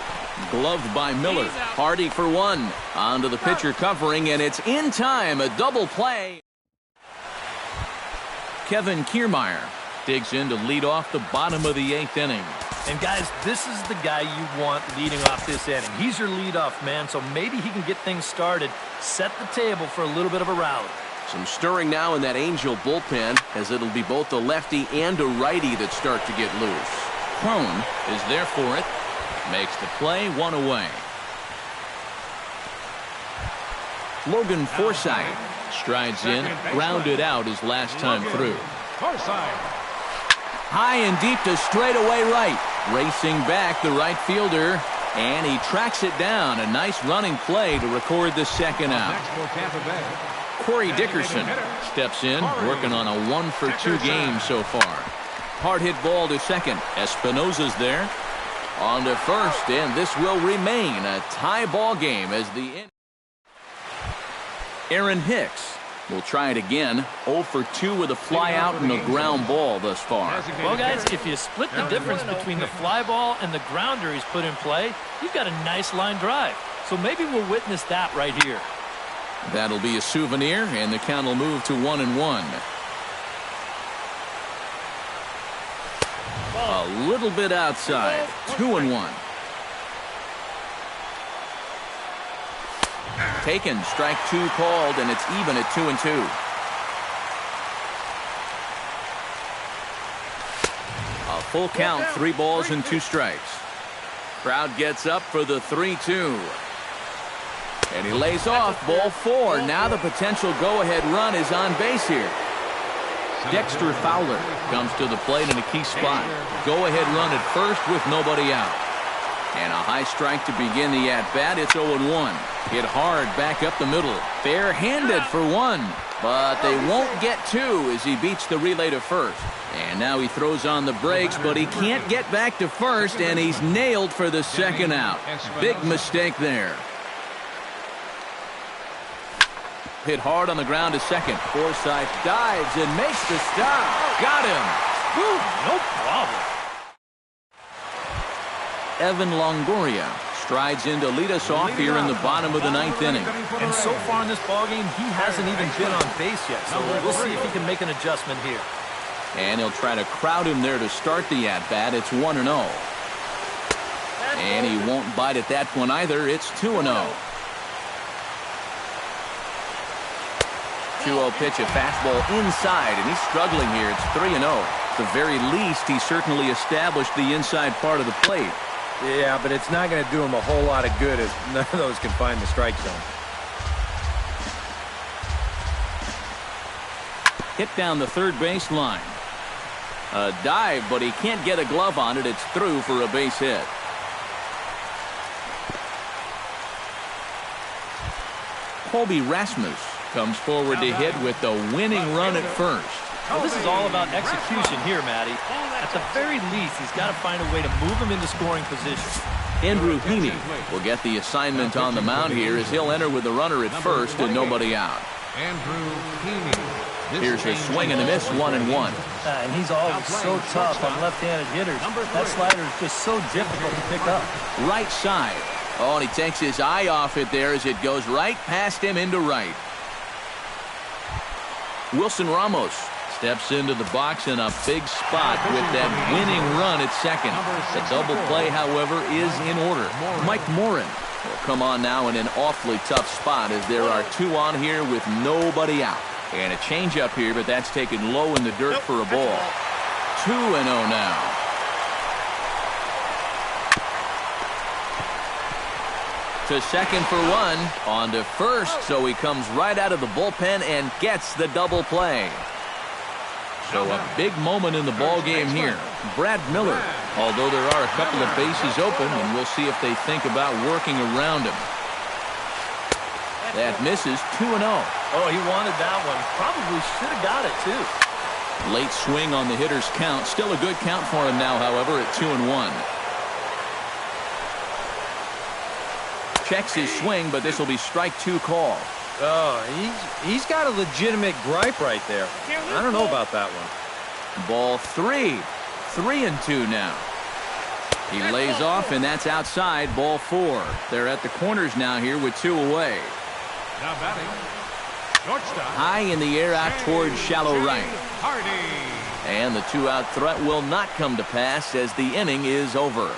Gloved by Miller. Hardy for 1. Onto the pitcher covering, and it's in time. A double play. Kevin Kiermaier digs in to lead off the bottom of the 8th inning. And guys, this is the guy you want leading off this inning. He's your leadoff man, so maybe he can get things started, set the table for a little bit of a rally. Some stirring now in that Angel bullpen, as it'll be both a lefty and a righty that start to get loose. Crone is there for it. Makes the play, 1 away. Logan Forsythe strides in, grounded out his last time through. Forsythe. High and deep to straightaway right. Racing back the right fielder, and he tracks it down. A nice running play to record the second out. Corey Dickerson steps in, working on a 1 for 2 game so far. Hard hit ball to second. Espinosa's there. On to first, and this will remain a tie ball game as the Aaron Hicks will try it again. 0 for 2 with a fly out and a ground ball thus far. Well, guys, if you split the difference between the fly ball and the grounder he's put in play, you've got a nice line drive. So maybe we'll witness that right here. That'll be a souvenir, and the count will move to 1-1. A little bit outside. 2-1. Taken, strike 2 called, and it's even at 2-2. A full count, 3 balls and 2 strikes. Crowd gets up for the 3-2. And he lays off, ball 4. Now the potential go-ahead run is on base here. Dexter Fowler comes to the plate in a key spot. Go-ahead run at first with nobody out. And a high strike to begin the at-bat. It's 0-1. Hit hard back up the middle. Fair-handed for one. But they won't get two as he beats the relay to first. And now he throws on the brakes, but he can't get back to first, and he's nailed for the second out. Big mistake there. Hit hard on the ground to second. Forsythe dives and makes the stop. Got him. Woo, no problem. Evan Longoria strides in to lead us off here in the bottom of the ninth inning. And so far in this ballgame, he hasn't even been on base yet, so we'll see if he can make an adjustment here. And he'll try to crowd him there to start the at-bat. It's 1-0. And he won't bite at that one either. It's 2-0. 2-0 pitch, a fastball inside, and he's struggling here. It's 3-0. At the very least, he certainly established the inside part of the plate. Yeah, but it's not going to do him a whole lot of good as none of those can find the strike zone. Hit down the third base line. A dive, but he can't get a glove on it. It's through for a base hit. Colby Rasmus comes forward to hit with the winning run at first. Well, this is all about execution here, Matty. At the very least, he's got to find a way to move him into scoring position. Andrew Heaney will get the assignment on the mound here as he'll enter with the runner at first and nobody out. Andrew Heaney. Here's a swing and a miss, 1-1. And he's always so tough on left-handed hitters. That slider is just so difficult to pick up. Right side. Oh, and he takes his eye off it there as it goes right past him into right. Wilson Ramos steps into the box in a big spot with that winning run at second. The double play, however, is in order. Mike Morin will come on now in an awfully tough spot as there are two on here with nobody out. And a changeup here, but that's taken low in the dirt for a ball. 2-0 now. To second for one. On to first, so he comes right out of the bullpen and gets the double play. So a big moment in the ball game here. Brad Miller, although there are a couple of bases open, and we'll see if they think about working around him. That misses. 2-0. Oh, he wanted that one. Probably should have got it, too. Late swing on the hitter's count. Still a good count for him now, however, at 2-1. Checks his swing, but this will be strike two call. Oh, he's got a legitimate gripe right there. I don't know about that one. Ball three. 3-2 now. He lays off, and that's outside. Ball four. They're at the corners now here with two away. Now batting, shortstop. High in the air out towards shallow right. Hardy. And the two-out threat will not come to pass as the inning is over.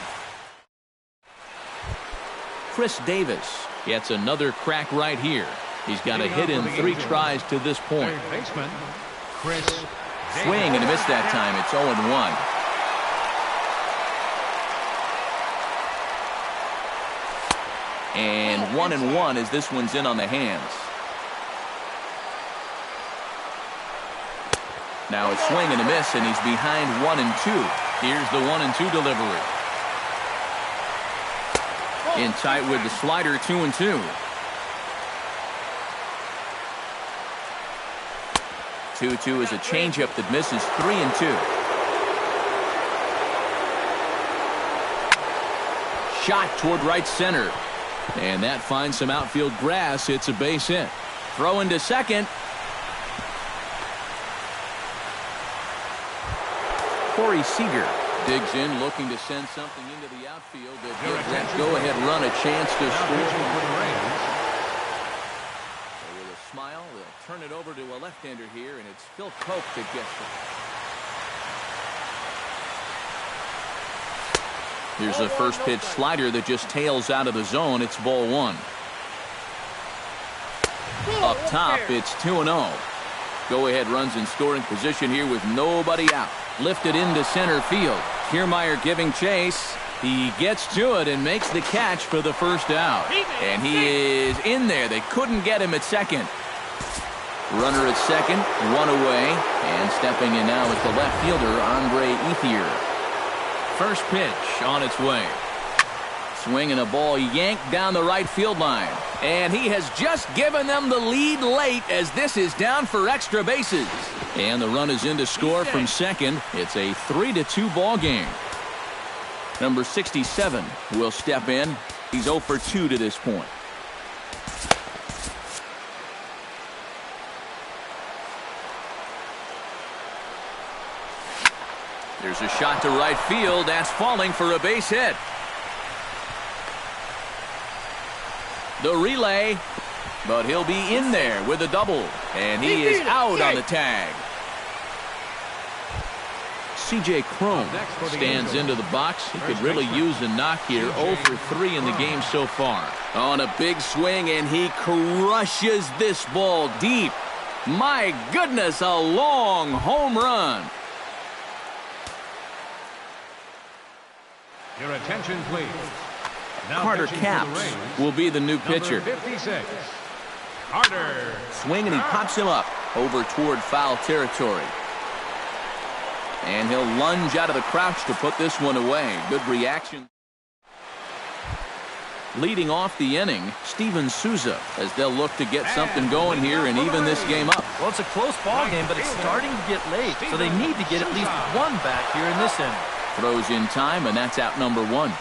Chris Davis gets another crack right here. He's got a hit in 3 tries to this point. Third baseman, Chris Swing and a miss that time. It's 0-1. And 1-1 as this one's in on the hands. Now it's swing and a miss, and he's behind 1-2. Here's the 1-2 delivery. In tight with the slider, 2-2. 2-2 is a changeup that misses. 3-2. Shot toward right center. And that finds some outfield grass. It's a base hit. Throw into second. Corey Seager digs in, looking to send something into the outfield that gives that go-ahead run a chance to score. So with a smile, they'll turn it over to a left-hander here, and it's Phil Cope that gets it. Here's a first pitch slider that just tails out of the zone. It's ball one. Up top, it's 2-0. Go-ahead runs in scoring position here with nobody out. Lifted into center field. Kiermaier giving chase. He gets to it and makes the catch for the first out. And he is in there. They couldn't get him at second. Runner at second, one away. And stepping in now is the left fielder, Andre Ethier. First pitch on its way. Swing and a ball yanked down the right field line. And he has just given them the lead late as this is down for extra bases. And the run is in to score from second. It's a 3-2 ball game. Number 67 will step in. He's 0 for 2 to this point. There's a shot to right field. That's falling for a base hit. The relay, but he'll be in there with a double, and he is out on the tag. C.J. Cron stands into the box. He could really use a knock here. 0 for 3 in the game so far. On a big swing, and he crushes this ball deep. My goodness, a long home run. Your attention, please. Now Carter pitching for the Capps Rays, will be the new pitcher. number 56, Carter. Swing, and he pops him up over toward foul territory. And he'll lunge out of the crouch to put this one away. Good reaction. Leading off the inning, Steven Souza, as they'll look to get something going here and even this game up. Well, it's a close ball game, but it's starting to get late, so they need to get at least one back here in this inning. Throws in time, and that's out number 1.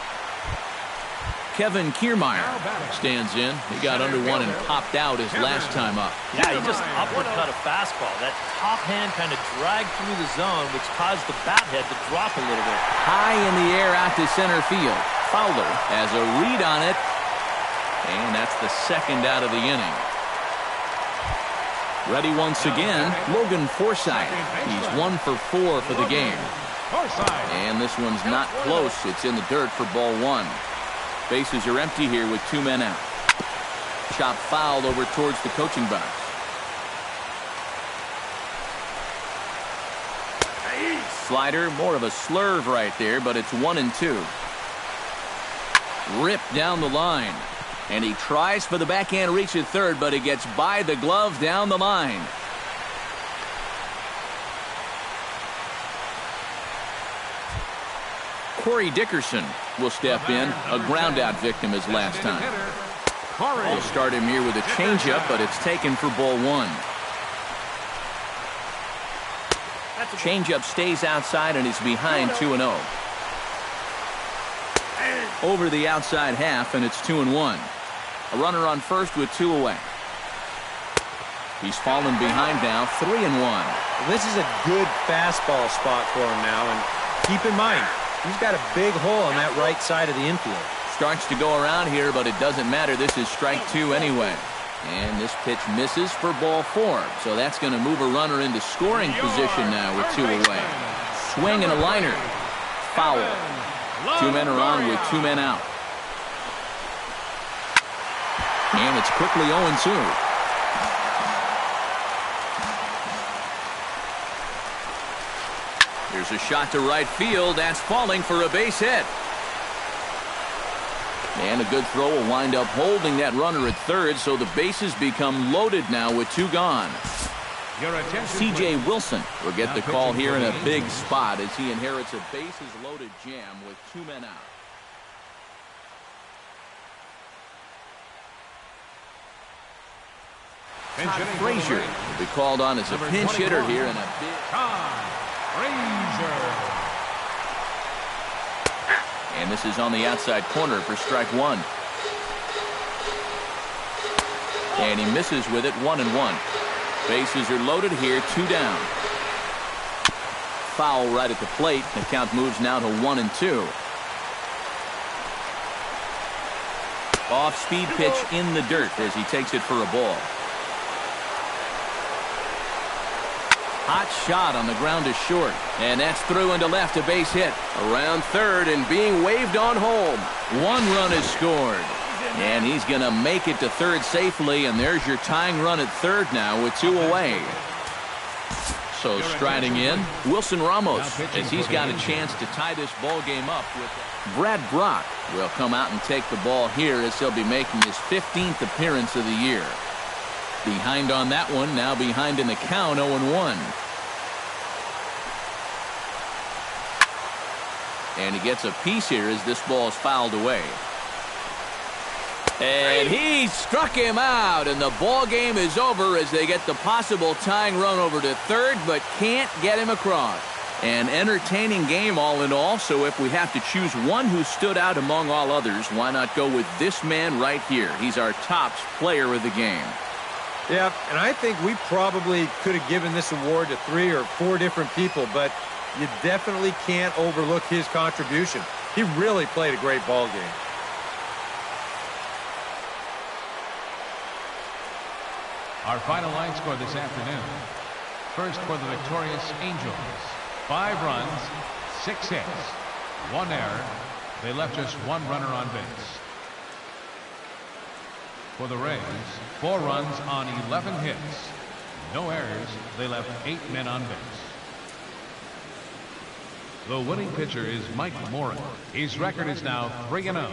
Kevin Kiermaier stands in. He got under one and popped out his last time up. Yeah, he just uppercut a fastball. That top hand kind of dragged through the zone, which caused the bat head to drop a little bit. High in the air out to center field. Fowler has a read on it, and that's the second out of the inning. Ready once again, Logan Forsythe. He's 1 for 4 for the game. And this one's not close. It's in the dirt for ball 1. Bases are empty here with 2 men out. Chop foul over towards the coaching box. Slider, more of a slurve right there, but it's 1-2. Ripped down the line. And he tries for the backhand reach at third, but it gets by the glove down the line. Corey Dickerson will step in. A ground-out victim his last time. We'll start him here with a changeup, but it's taken for ball 1. Changeup stays outside and is behind 2-0. Over the outside half, and it's 2-1. A runner on first with 2 away. He's fallen behind now, 3-1. This is a good fastball spot for him now, and keep in mind, he's got a big hole on that right side of the infield. Starts to go around here, but it doesn't matter. This is strike 2 anyway. And this pitch misses for ball 4. So that's going to move a runner into scoring position now with 2 away. Swing and a liner. Foul. 2 men are on with 2 men out. And it's quickly 0-2. Here's a shot to right field. That's falling for a base hit. And a good throw will wind up holding that runner at third, so the bases become loaded now with 2 gone. C.J. Wilson will get the call here in a big spot as he inherits a bases-loaded jam with 2 men out. Todd Frazier will be called on as a pinch hitter here in a big... And this is on the outside corner for strike 1. And he misses with it, 1-1. Bases are loaded here, 2 down. Foul right at the plate. The count moves now to 1-2. Off-speed pitch in the dirt as he takes it for a ball. Hot shot on the ground is short. And that's through into left, a base hit. Around third and being waved on home. 1 run is scored. And he's going to make it to third safely. And there's your tying run at third now with 2 away. So striding in, Wilson Ramos, as he's got a chance to tie this ball game up. With Brad Brock will come out and take the ball here as he'll be making his 15th appearance of the year. Behind on that one, now behind in the count, 0-1. And he gets a piece here as this ball is fouled away. And he struck him out, and the ball game is over as they get the possible tying run over to third, but can't get him across. An entertaining game all in all, so if we have to choose one who stood out among all others, why not go with this man right here? He's our top player of the game. Yeah, and I think we probably could have given this award to 3 or 4 different people, but you definitely can't overlook his contribution. He really played a great ball game. Our final line score this afternoon. First for the victorious Angels. 5 runs, 6 hits, 1 error. They left just 1 runner on base. For the Rays, 4 runs on 11 hits. No errors. They left 8 men on base. The winning pitcher is Mike Moran. His record is now 3-0.